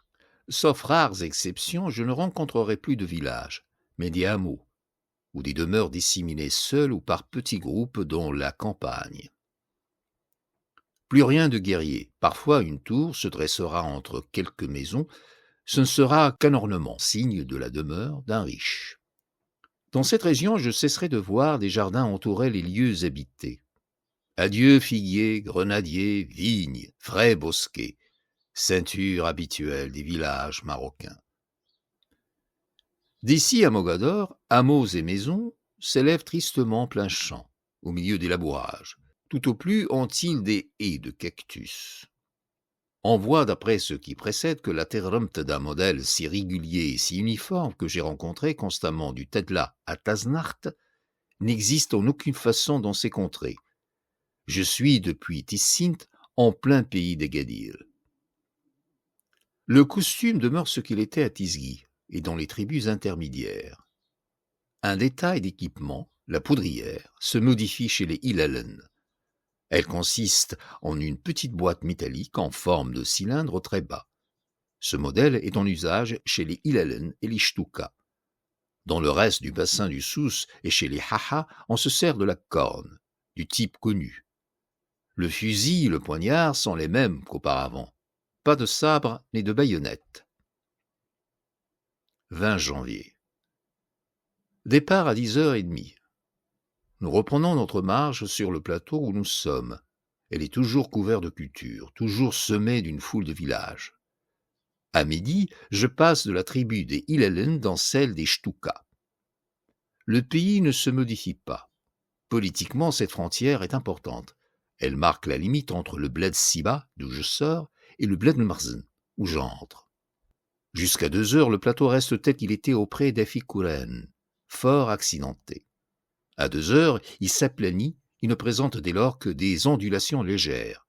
S1: Sauf rares exceptions, je ne rencontrerai plus de villages, mais des hameaux, ou des demeures disséminées seules ou par petits groupes dans la campagne. Plus rien de guerrier. Parfois, une tour se dressera entre quelques maisons. Ce ne sera qu'un ornement, signe de la demeure d'un riche. Dans cette région, je cesserai de voir des jardins entourer les lieux habités. Adieu figuiers, grenadiers, vignes, frais bosquets, ceinture habituelle des villages marocains. D'ici à Mogador, hameaux et maisons s'élèvent tristement plein champ, au milieu des labourages. Tout au plus ont-ils des haies de cactus. On voit d'après ce qui précède que la terremte d'un modèle si régulier et si uniforme que j'ai rencontré constamment du Tedla à Taznart n'existe en aucune façon dans ces contrées. Je suis depuis Tissint en plein pays d'Agadir. Le costume demeure ce qu'il était à Tisgui et dans les tribus intermédiaires. Un détail d'équipement, la poudrière, se modifie chez les Ilalen. Elle consiste en une petite boîte métallique en forme de cylindre très bas. Ce modèle est en usage chez les Ilalen et les Shtuka. Dans le reste du bassin du Souss et chez les Haha, on se sert de la corne, du type connu. Le fusil et le poignard sont les mêmes qu'auparavant. Pas de sabre ni de baïonnette. 20 janvier. Départ à 10h30. Nous reprenons notre marche sur le plateau où nous sommes. Elle est toujours couverte de cultures, toujours semée d'une foule de villages. À midi, je passe de la tribu des Ilelen dans celle des Shtuka. Le pays ne se modifie pas. Politiquement, cette frontière est importante. Elle marque la limite entre le bled Siba, d'où je sors, et le bled Marzen, où j'entre. Jusqu'à 2h, le plateau reste tel qu'il était auprès d'Efikuren, fort accidenté. À 2h, il s'aplanit, il ne présente dès lors que des ondulations légères.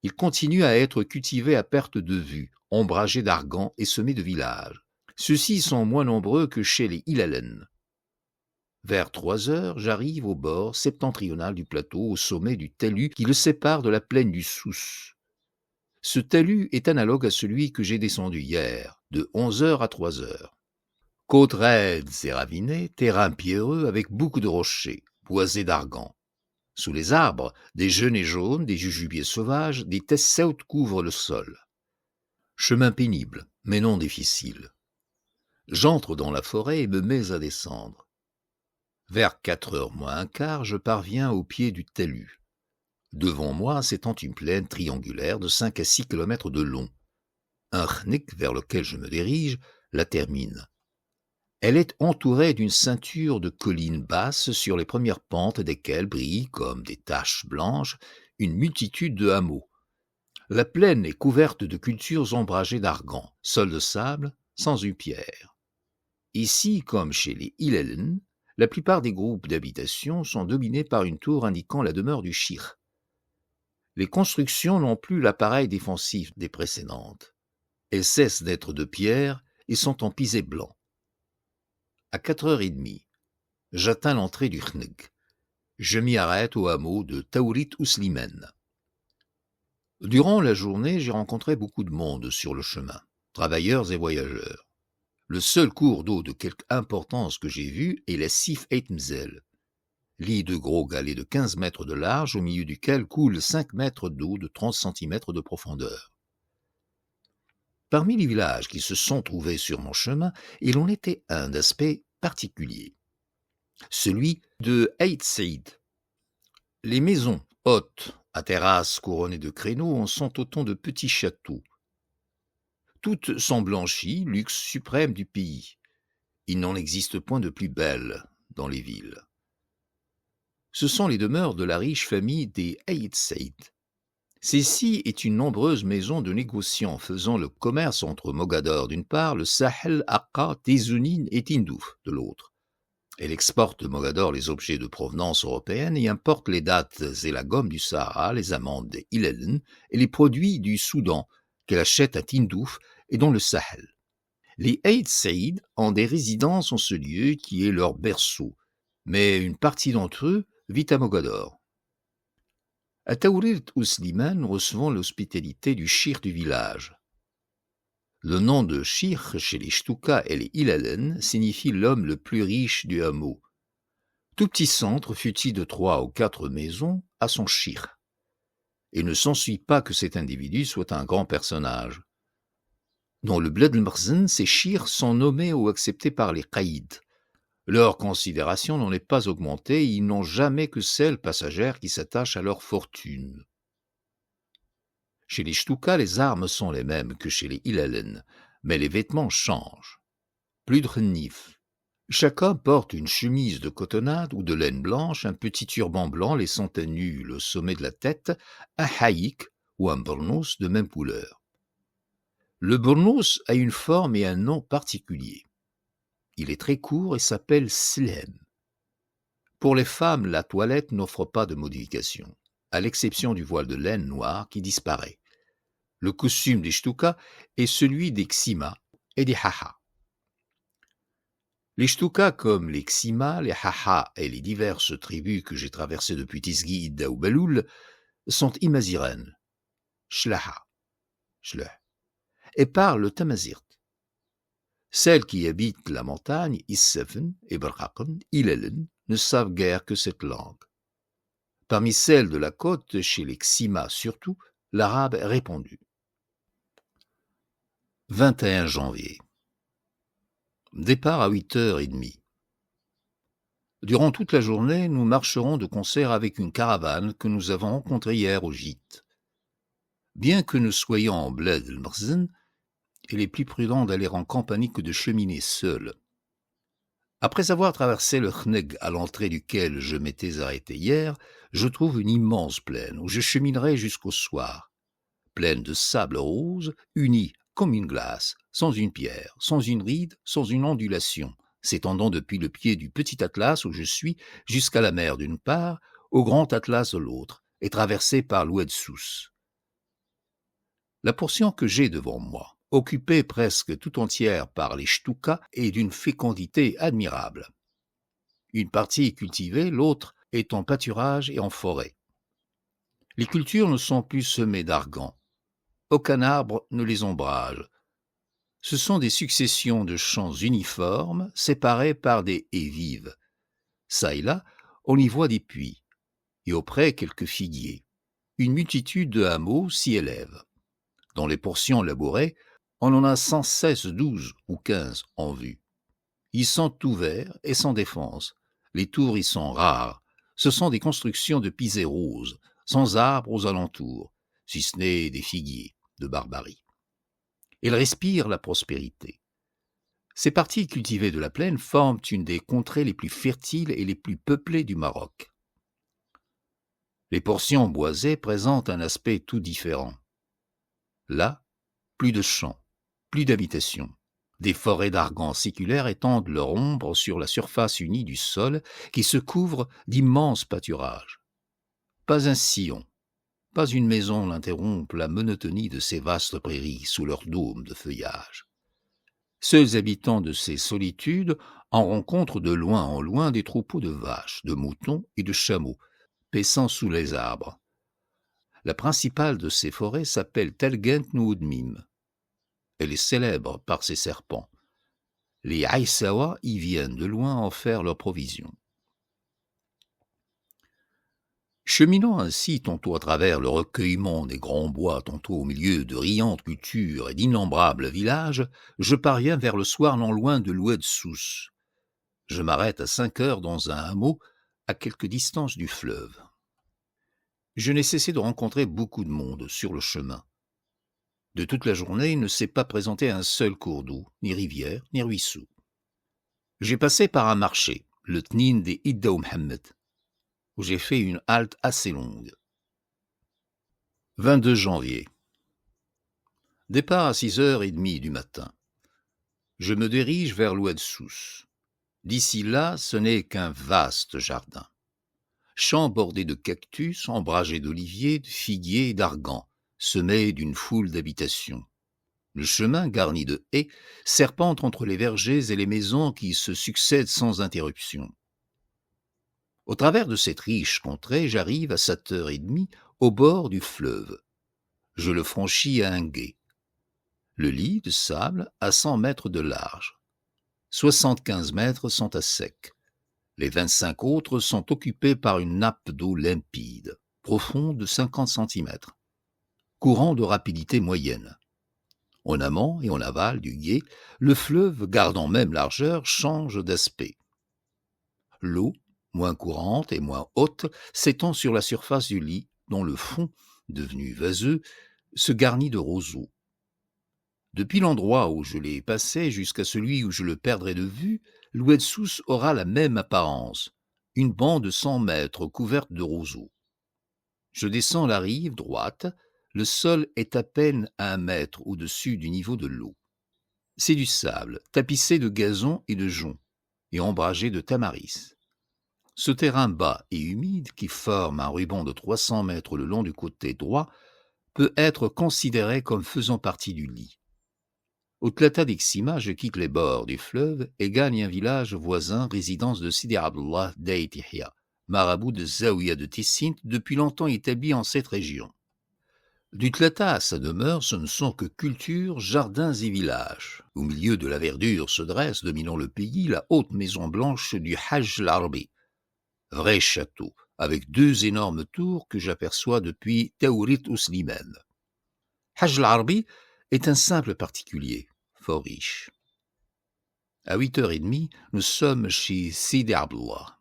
S1: Il continue à être cultivé à perte de vue, ombragé d'argans et semé de villages. Ceux-ci sont moins nombreux que chez les Ilalen. Vers 3h, j'arrive au bord septentrional du plateau, au sommet du talus qui le sépare de la plaine du Souss. Ce talus est analogue à celui que j'ai descendu hier, de 11h à 3h. Côtes raides et ravinées, terrain pierreux avec beaucoup de rochers, boisés d'argans. Sous les arbres, des genêts jaunes, des jujubiers sauvages, des tesseutes couvrent le sol. Chemin pénible, mais non difficile. J'entre dans la forêt et me mets à descendre. Vers 4h moins un quart, je parviens au pied du talus. Devant moi s'étend une plaine triangulaire de 5 à 6 kilomètres de long. Un khnik vers lequel je me dirige la termine. Elle est entourée d'une ceinture de collines basses sur les premières pentes desquelles brillent, comme des taches blanches, une multitude de hameaux. La plaine est couverte de cultures ombragées d'argans, sol de sable, sans une pierre. Ici, comme chez les Ilelen, la plupart des groupes d'habitation sont dominés par une tour indiquant la demeure du shir. Les constructions n'ont plus l'appareil défensif des précédentes. Elles cessent d'être de pierre et sont en pisé blanc. À 4h30, j'atteins l'entrée du khnig. Je m'y arrête au hameau de Taourit Ouslimen. Durant la journée, j'ai rencontré beaucoup de monde sur le chemin, travailleurs et voyageurs. Le seul cours d'eau de quelque importance que j'ai vu est la Sif Eitmzel, lit de gros galets de 15 mètres de large au milieu duquel coulent 5 mètres d'eau de 30 centimètres de profondeur. Parmi les villages qui se sont trouvés sur mon chemin, il en était un d'aspect particulier, celui de Ait Saïd. Les maisons hautes, à terrasses couronnées de créneaux, en sont autant de petits châteaux. Toutes sont blanchies, luxe suprême du pays. Il n'en existe point de plus belles dans les villes. Ce sont les demeures de la riche famille des Ait Saïd. Celle-ci est une nombreuse maison de négociants faisant le commerce entre Mogador d'une part, le Sahel, Akka, Tezounine et Tindouf de l'autre. Elle exporte de Mogador les objets de provenance européenne et importe les dattes et la gomme du Sahara, les amandes des Ilelen et les produits du Soudan qu'elle achète à Tindouf et dans le Sahel. Les Ait Saïd ont des résidences en ce lieu qui est leur berceau, mais une partie d'entre eux vit à Mogador. À Taourit Ousliman, nous recevons l'hospitalité du shir du village. Le nom de Shir chez les Shtuka et les Ilalen signifie l'homme le plus riche du hameau. Tout petit centre, fût-il de 3 ou 4 maisons, a son Shir. Il ne s'ensuit pas que cet individu soit un grand personnage. Dans le Bled el-Mkhzen, ces Shirs sont nommés ou acceptés par les Qaïd. Leur considération n'en est pas augmentée, ils n'ont jamais que celle passagère qui s'attache à leur fortune. Chez les Shtuka, les armes sont les mêmes que chez les Ilalen, mais les vêtements changent. Plus de khnif. Chaque homme porte une chemise de cotonnade ou de laine blanche, un petit turban blanc laissant à nu le sommet de la tête, un haïk ou un bournous de même couleur. Le bournous a une forme et un nom particuliers. Il est très court et s'appelle slem. Pour les femmes, la toilette n'offre pas de modification, à l'exception du voile de laine noir qui disparaît. Le costume des Shtuka est celui des Ksima et des Haha. Les Shtuka, comme les Ksima, les Haha et les diverses tribus que j'ai traversées depuis Tisgi, Idda ou Beloul, sont imaziren, Shlaha, Shleh, et parlent le tamazirt. Celles qui habitent la montagne, Issefen, Eberhaken, Ilelen, ne savent guère que cette langue. Parmi celles de la côte, chez les Ksima surtout, l'arabe est répandu. 21 janvier. Départ à 8h30. Durant toute la journée, nous marcherons de concert avec une caravane que nous avons rencontrée hier au gîte. Bien que nous soyons en Bled el-Mkhzen, il est plus prudent d'aller en compagnie que de cheminer seul. Après avoir traversé le Khneg à l'entrée duquel je m'étais arrêté hier, je trouve une immense plaine où je cheminerai jusqu'au soir. Plaine de sable rose, unie comme une glace, sans une pierre, sans une ride, sans une ondulation, s'étendant depuis le pied du petit Atlas où je suis jusqu'à la mer d'une part, au grand Atlas de l'autre, et traversée par l'Oued Souss. La portion que j'ai devant moi, occupée presque tout entière par les Shtuka, est d'une fécondité admirable. Une partie est cultivée, l'autre est en pâturage et en forêt. Les cultures ne sont plus semées d'argan. Aucun arbre ne les ombrage. Ce sont des successions de champs uniformes, séparés par des haies vives. Ça et là, on y voit des puits, et auprès quelques figuiers. Une multitude de hameaux s'y élèvent. Dans les portions labourées, on en a sans cesse 12 ou 15 en vue. Ils sont ouverts et sans défense. Les tours y sont rares. Ce sont des constructions de pisé roses, sans arbres aux alentours, si ce n'est des figuiers de Barbarie. Ils respirent la prospérité. Ces parties cultivées de la plaine forment une des contrées les plus fertiles et les plus peuplées du Maroc. Les portions boisées présentent un aspect tout différent. Là, plus de champs, plus d'habitations. Des forêts d'argan séculaires étendent leur ombre sur la surface unie du sol qui se couvre d'immenses pâturages. Pas un sillon, pas une maison n'interrompt la monotonie de ces vastes prairies sous leur dôme de feuillage. Seuls habitants de ces solitudes en rencontrent de loin en loin des troupeaux de vaches, de moutons et de chameaux, paissant sous les arbres. La principale de ces forêts s'appelle Telgent Noudmim. Elle est célèbre par ses serpents. Les Aïssawa y viennent de loin en faire leur provision. Cheminant ainsi tantôt à travers le recueillement des grands bois, tantôt au milieu de riantes cultures et d'innombrables villages, je parviens vers le soir non loin de l'Oued Souss. Je m'arrête à 5 heures dans un hameau à quelque distance du fleuve. Je n'ai cessé de rencontrer beaucoup de monde sur le chemin. De toute la journée, il ne s'est pas présenté un seul cours d'eau, ni rivière, ni ruisseau. J'ai passé par un marché, le Tnin des Idda Mohammed, où j'ai fait une halte assez longue. 22 janvier. Départ à 6h30 du matin. Je me dirige vers l'Oued Souss. D'ici là, ce n'est qu'un vaste jardin. Champs bordés de cactus, ombragés d'oliviers, de figuiers et d'argans, semés d'une foule d'habitations. Le chemin, garni de haies, serpente entre les vergers et les maisons qui se succèdent sans interruption. Au travers de cette riche contrée, j'arrive à 7h30 au bord du fleuve. Je le franchis à un gué. Le lit de sable a 100 mètres de large. 75 mètres sont à sec. Les 25 autres sont occupés par une nappe d'eau limpide, profonde de 50 centimètres. Courant de rapidité moyenne. En amont et en aval du gué, le fleuve, gardant même largeur, change d'aspect. L'eau, moins courante et moins haute, s'étend sur la surface du lit, dont le fond, devenu vaseux, se garnit de roseaux. Depuis l'endroit où je l'ai passé jusqu'à celui où je le perdrai de vue, l'Oued-Souss aura la même apparence, une bande de 100 mètres couverte de roseaux. Je descends la rive droite, le sol est à peine à 1 mètre au-dessus du niveau de l'eau. C'est du sable, tapissé de gazon et de joncs, et ombragé de tamaris. Ce terrain bas et humide, qui forme un ruban de 300 mètres le long du côté droit, peut être considéré comme faisant partie du lit. Au Tlata d'Ixima, je quitte les bords du fleuve et gagne un village voisin, résidence de Sidi Abdullah d'Aït Yahya, marabout de Zaouia de Tissint, depuis longtemps établi en cette région. Du Tlata à sa demeure, ce ne sont que cultures, jardins et villages. Au milieu de la verdure se dresse, dominant le pays, la haute maison blanche du Hajj al-Arbi, vrai château, avec 2 énormes tours que j'aperçois depuis Taourit ou Slimane. Hajj al-Arbi est un simple particulier, fort riche. À 8h30, nous sommes chez Sidi Abdullah.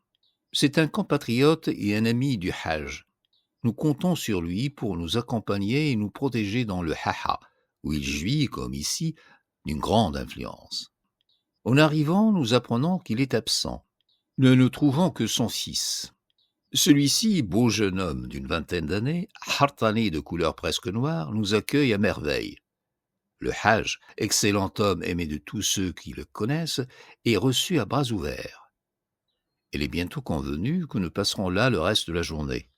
S1: C'est un compatriote et un ami du Hajj. Nous comptons sur lui pour nous accompagner et nous protéger dans le Haha, où il jouit, comme ici, d'une grande influence. En arrivant, nous apprenons qu'il est absent. Nous ne trouvons que son fils. Celui-ci, beau jeune homme d'une 20aine d'années, hartané de couleur presque noire, nous accueille à merveille. Le Hajj, excellent homme aimé de tous ceux qui le connaissent, est reçu à bras ouverts. Il est bientôt convenu que nous passerons là le reste de la journée.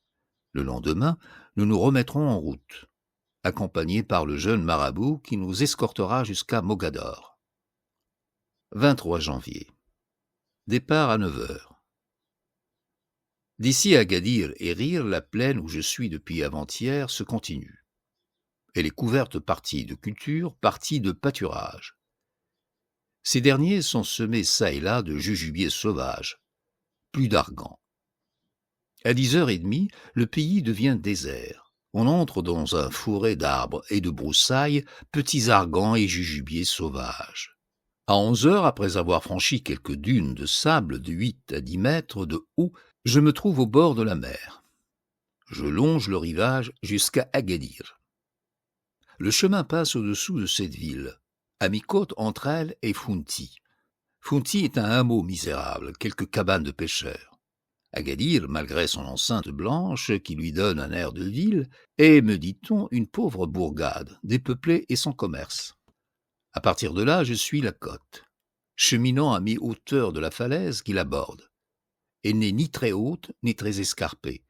S1: Le lendemain, nous nous remettrons en route, accompagnés par le jeune marabout qui nous escortera jusqu'à Mogador. 23 janvier. Départ à 9h. D'ici à Agadir et Rire, la plaine où je suis depuis avant-hier se continue. Elle est couverte partie de culture, partie de pâturage. Ces derniers sont semés çà et là de jujubiers sauvages, plus d'argan. À 10h30, le pays devient désert. On entre dans un fourré d'arbres et de broussailles, petits argans et jujubiers sauvages. À 11h, après avoir franchi quelques dunes de sable de 8 à 10 mètres de haut, je me trouve au bord de la mer. Je longe le rivage jusqu'à Agadir. Le chemin passe au-dessous de cette ville, à mi-côte entre elle et Founti. Founti est un hameau misérable, quelques cabanes de pêcheurs. Agadir, malgré son enceinte blanche qui lui donne un air de ville, est, me dit-on, une pauvre bourgade, dépeuplée et sans commerce. À partir de là, je suis la côte, cheminant à mi-hauteur de la falaise qui l'aborde. Elle n'est ni très haute, ni très escarpée.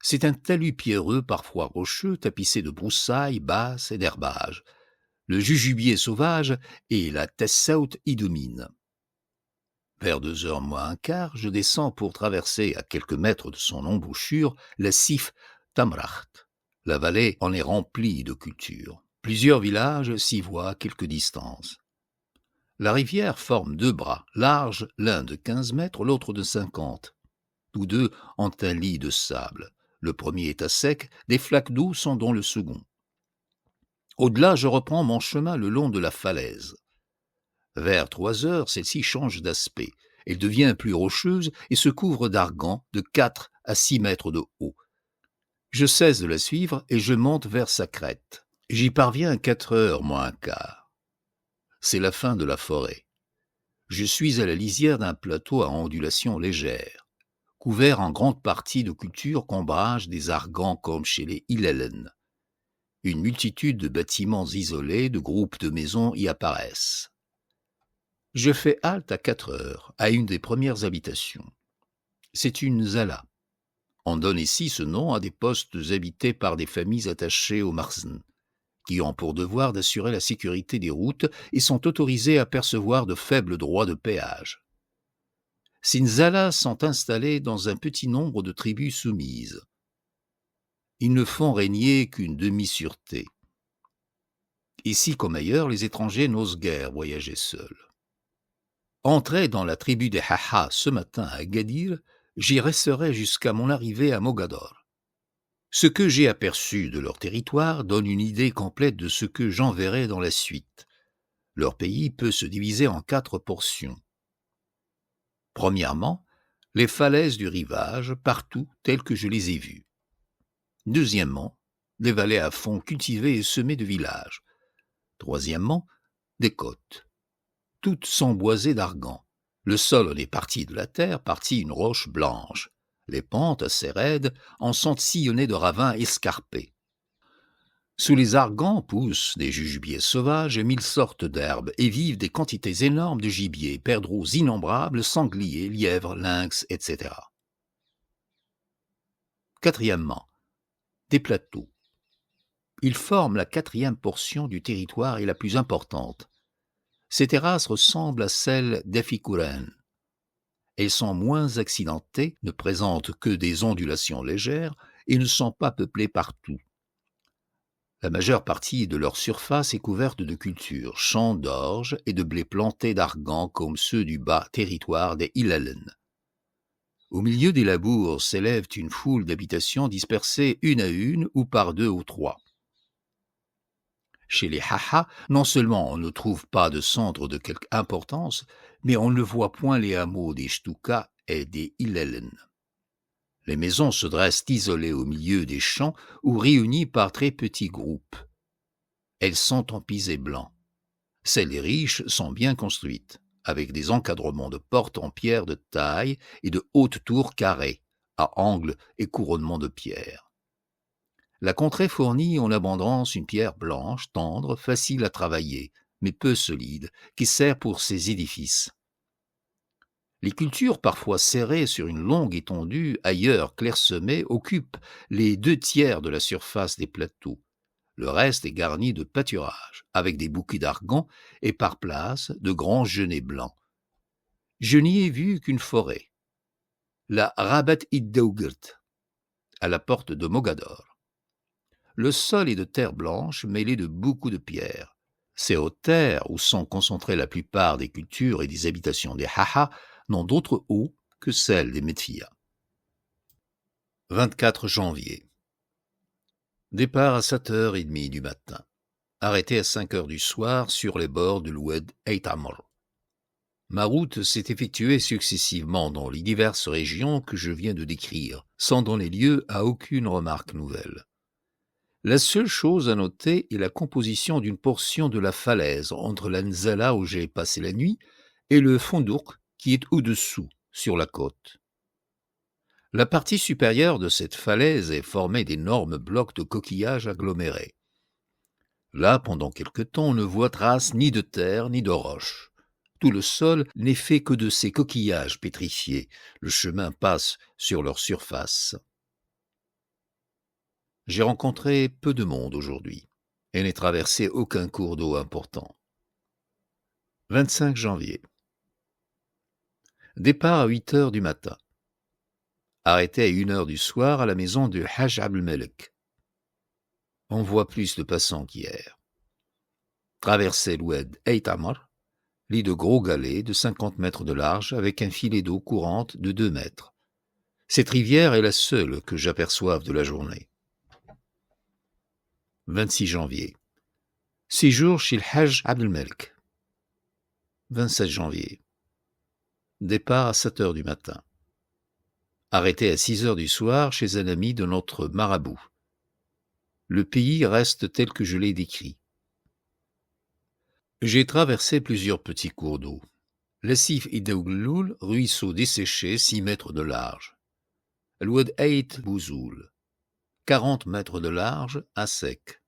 S1: C'est un talus pierreux, parfois rocheux, tapissé de broussailles basses et d'herbages. Le jujubier sauvage et la tessaut y dominent. Vers 2h moins un quart, je descends pour traverser à quelques mètres de son embouchure la Sif Tamracht. La vallée en est remplie de cultures. Plusieurs villages s'y voient à quelque distance. La rivière forme 2 bras, larges, l'un de 15 mètres, l'autre de 50. Tous deux ont un lit de sable. Le premier est à sec, des flaques d'eau sont dans le second. Au-delà, je reprends mon chemin le long de la falaise. Vers 3h, celle-ci change d'aspect. Elle devient plus rocheuse et se couvre d'argans de 4 à 6 mètres de haut. Je cesse de la suivre et je monte vers sa crête. J'y parviens à 4h moins un quart. C'est la fin de la forêt. Je suis à la lisière d'un plateau à ondulation légère, couvert en grande partie de cultures qu'ombragent des argans comme chez les Hillelen. Une multitude de bâtiments isolés, de groupes de maisons y apparaissent. Je fais halte à 4h, à une des premières habitations. C'est une zala. On donne ici ce nom à des postes habités par des familles attachées au marzn, qui ont pour devoir d'assurer la sécurité des routes et sont autorisés à percevoir de faibles droits de péage. Ces nzalas sont installés dans un petit nombre de tribus soumises. Ils ne font régner qu'une demi-sûreté. Ici comme ailleurs, les étrangers n'osent guère voyager seuls. Entré dans la tribu des Haha ce matin à Agadir, j'y resterai jusqu'à mon arrivée à Mogador. Ce que j'ai aperçu de leur territoire donne une idée complète de ce que j'en verrai dans la suite. Leur pays peut se diviser en 4 portions. Premièrement, les falaises du rivage, partout telles que je les ai vues. Deuxièmement, des vallées à fond cultivées et semées de villages. Troisièmement, des côtes. Toutes sont boisées d'argan. Le sol en est partie de la terre, partie une roche blanche. Les pentes, assez raides, en sont sillonnées de ravins escarpés. Sous les argans poussent des jujubiers sauvages et 1000 sortes d'herbes, et vivent des quantités énormes de gibier, perdreaux innombrables, sangliers, lièvres, lynx, etc. Quatrièmement, des plateaux. Ils forment la 4e portion du territoire et la plus importante. Ces terrasses ressemblent à celles d'Efikuren. Elles sont moins accidentées, ne présentent que des ondulations légères et ne sont pas peuplées partout. La majeure partie de leur surface est couverte de cultures, champs d'orge et de blé plantés d'argan comme ceux du bas territoire des Ilalen. Au milieu des labours s'élève une foule d'habitations dispersées une à une ou par 2 ou 3. Chez les Haha, non seulement on ne trouve pas de centre de quelque importance, mais on ne voit point les hameaux des Shtuka et des Ilelen. Les maisons se dressent isolées au milieu des champs ou réunies par très petits groupes. Elles sont en pisé blanc. Celles des riches sont bien construites, avec des encadrements de portes en pierre de taille et de hautes tours carrées, à angles et couronnements de pierre. La contrée fournit en abondance une pierre blanche, tendre, facile à travailler, mais peu solide, qui sert pour ses édifices. Les cultures, parfois serrées sur une longue étendue, ailleurs clairsemées, occupent les 2/3 de la surface des plateaux. Le reste est garni de pâturages, avec des bouquets d'argan et par place de grands genêts blancs. Je n'y ai vu qu'une forêt, la Rabat Iddaougert, à la porte de Mogador. Le sol est de terre blanche mêlée de beaucoup de pierres. Ces hautes terres, où sont concentrées la plupart des cultures et des habitations des Haha, n'ont d'autre eau que celle des Medfia. 24 janvier. Départ à 7h30 du matin. Arrêté à 5h du soir sur les bords de l'Oued Eitamor. Ma route s'est effectuée successivement dans les diverses régions que je viens de décrire, sans donner lieu à aucune remarque nouvelle. La seule chose à noter est la composition d'une portion de la falaise entre la Nzala où j'ai passé la nuit et le Fondouk qui est au-dessous, sur la côte. La partie supérieure de cette falaise est formée d'énormes blocs de coquillages agglomérés. Là, pendant quelque temps, on ne voit trace ni de terre ni de roche. Tout le sol n'est fait que de ces coquillages pétrifiés. Le chemin passe sur leur surface. J'ai rencontré peu de monde aujourd'hui et n'ai traversé aucun cours d'eau important. 25 janvier. Départ à 8h du matin. Arrêté à 1h du soir à la maison de Hajj Abdelmelek. On voit plus de passants qu'hier. Traversé l'Oued Eitamar, lit de gros galets de 50 mètres de large avec un filet d'eau courante de 2 mètres. Cette rivière est la seule que j'aperçoive de la journée. 26 janvier. Séjour chez le Hajj Abdelmelek. 27 janvier. Départ à 7h du matin. Arrêté à 6h du soir chez un ami de notre marabout. Le pays reste tel que je l'ai décrit. J'ai traversé plusieurs petits cours d'eau. L'Assif Iddaougloul, ruisseau desséché 6 mètres de large. L'Oued Eit Bouzoul, 40 mètres de large, à sec.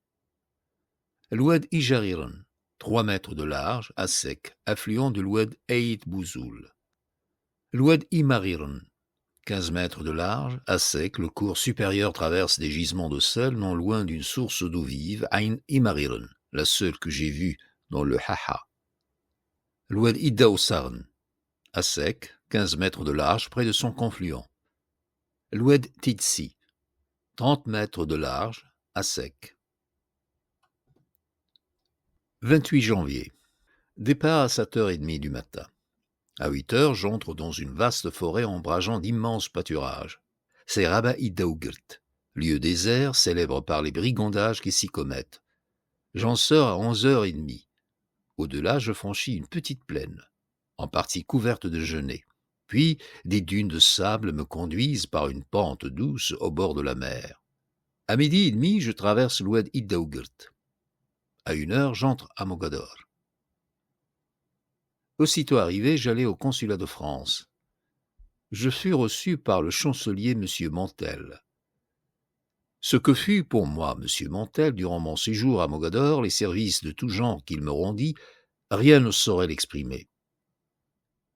S1: L'Oued Ijariran, 3 mètres de large, à sec, affluent de l'Oued Eit Bouzoul. L'Oued Imariran, 15 mètres de large, à sec, le cours supérieur traverse des gisements de sel non loin d'une source d'eau vive, Ain Imariran, la seule que j'ai vue dans le Haha. L'Oued Iddaousarn, à sec, 15 mètres de large, près de son confluent. L'Oued Tidsi, 30 mètres de large, à sec. 28 janvier. Départ à 7h30 du matin. À 8h, j'entre dans une vaste forêt ombrageant d'immenses pâturages. C'est Rabat Idaougrt, lieu désert célèbre par les brigandages qui s'y commettent. J'en sors à 11h30. Au-delà, je franchis une petite plaine, en partie couverte de genêts. Puis, des dunes de sable me conduisent par une pente douce au bord de la mer. À 12h30, je traverse l'oued Idaougrt. À 1h, j'entre à Mogador. Aussitôt arrivé, j'allai au consulat de France. Je fus reçu par le chancelier M. Montel. Ce que fut pour moi M. Montel durant mon séjour à Mogador, les services de tout genre qu'il me rendit, rien ne saurait l'exprimer.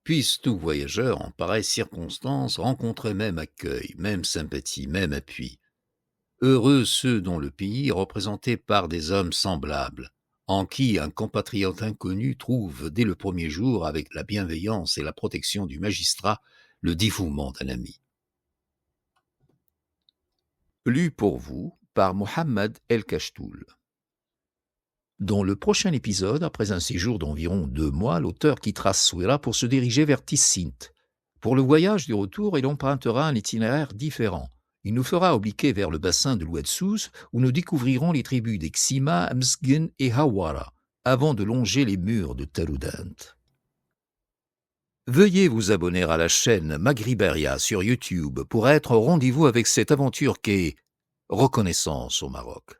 S1: Puisse tout voyageur en pareille circonstance rencontrer même accueil, même sympathie, même appui. Heureux ceux dont le pays est représenté par des hommes semblables, en qui un compatriote inconnu trouve dès le premier jour, avec la bienveillance et la protection du magistrat, le dévouement d'un ami. Lu pour vous par Mohammed El Kachtoul. Dans le prochain épisode, après un séjour d'environ 2 mois, l'auteur quittera Souira pour se diriger vers Tissint. Pour le voyage du retour, il empruntera un itinéraire différent. Il nous fera obliquer vers le bassin de l'Oued Souss, où nous découvrirons les tribus des Xima, Msgin et Hawara, avant de longer les murs de Taroudant. Veuillez vous abonner à la chaîne Maghriberia sur YouTube pour être au rendez-vous avec cette aventure qu'est Reconnaissance au Maroc.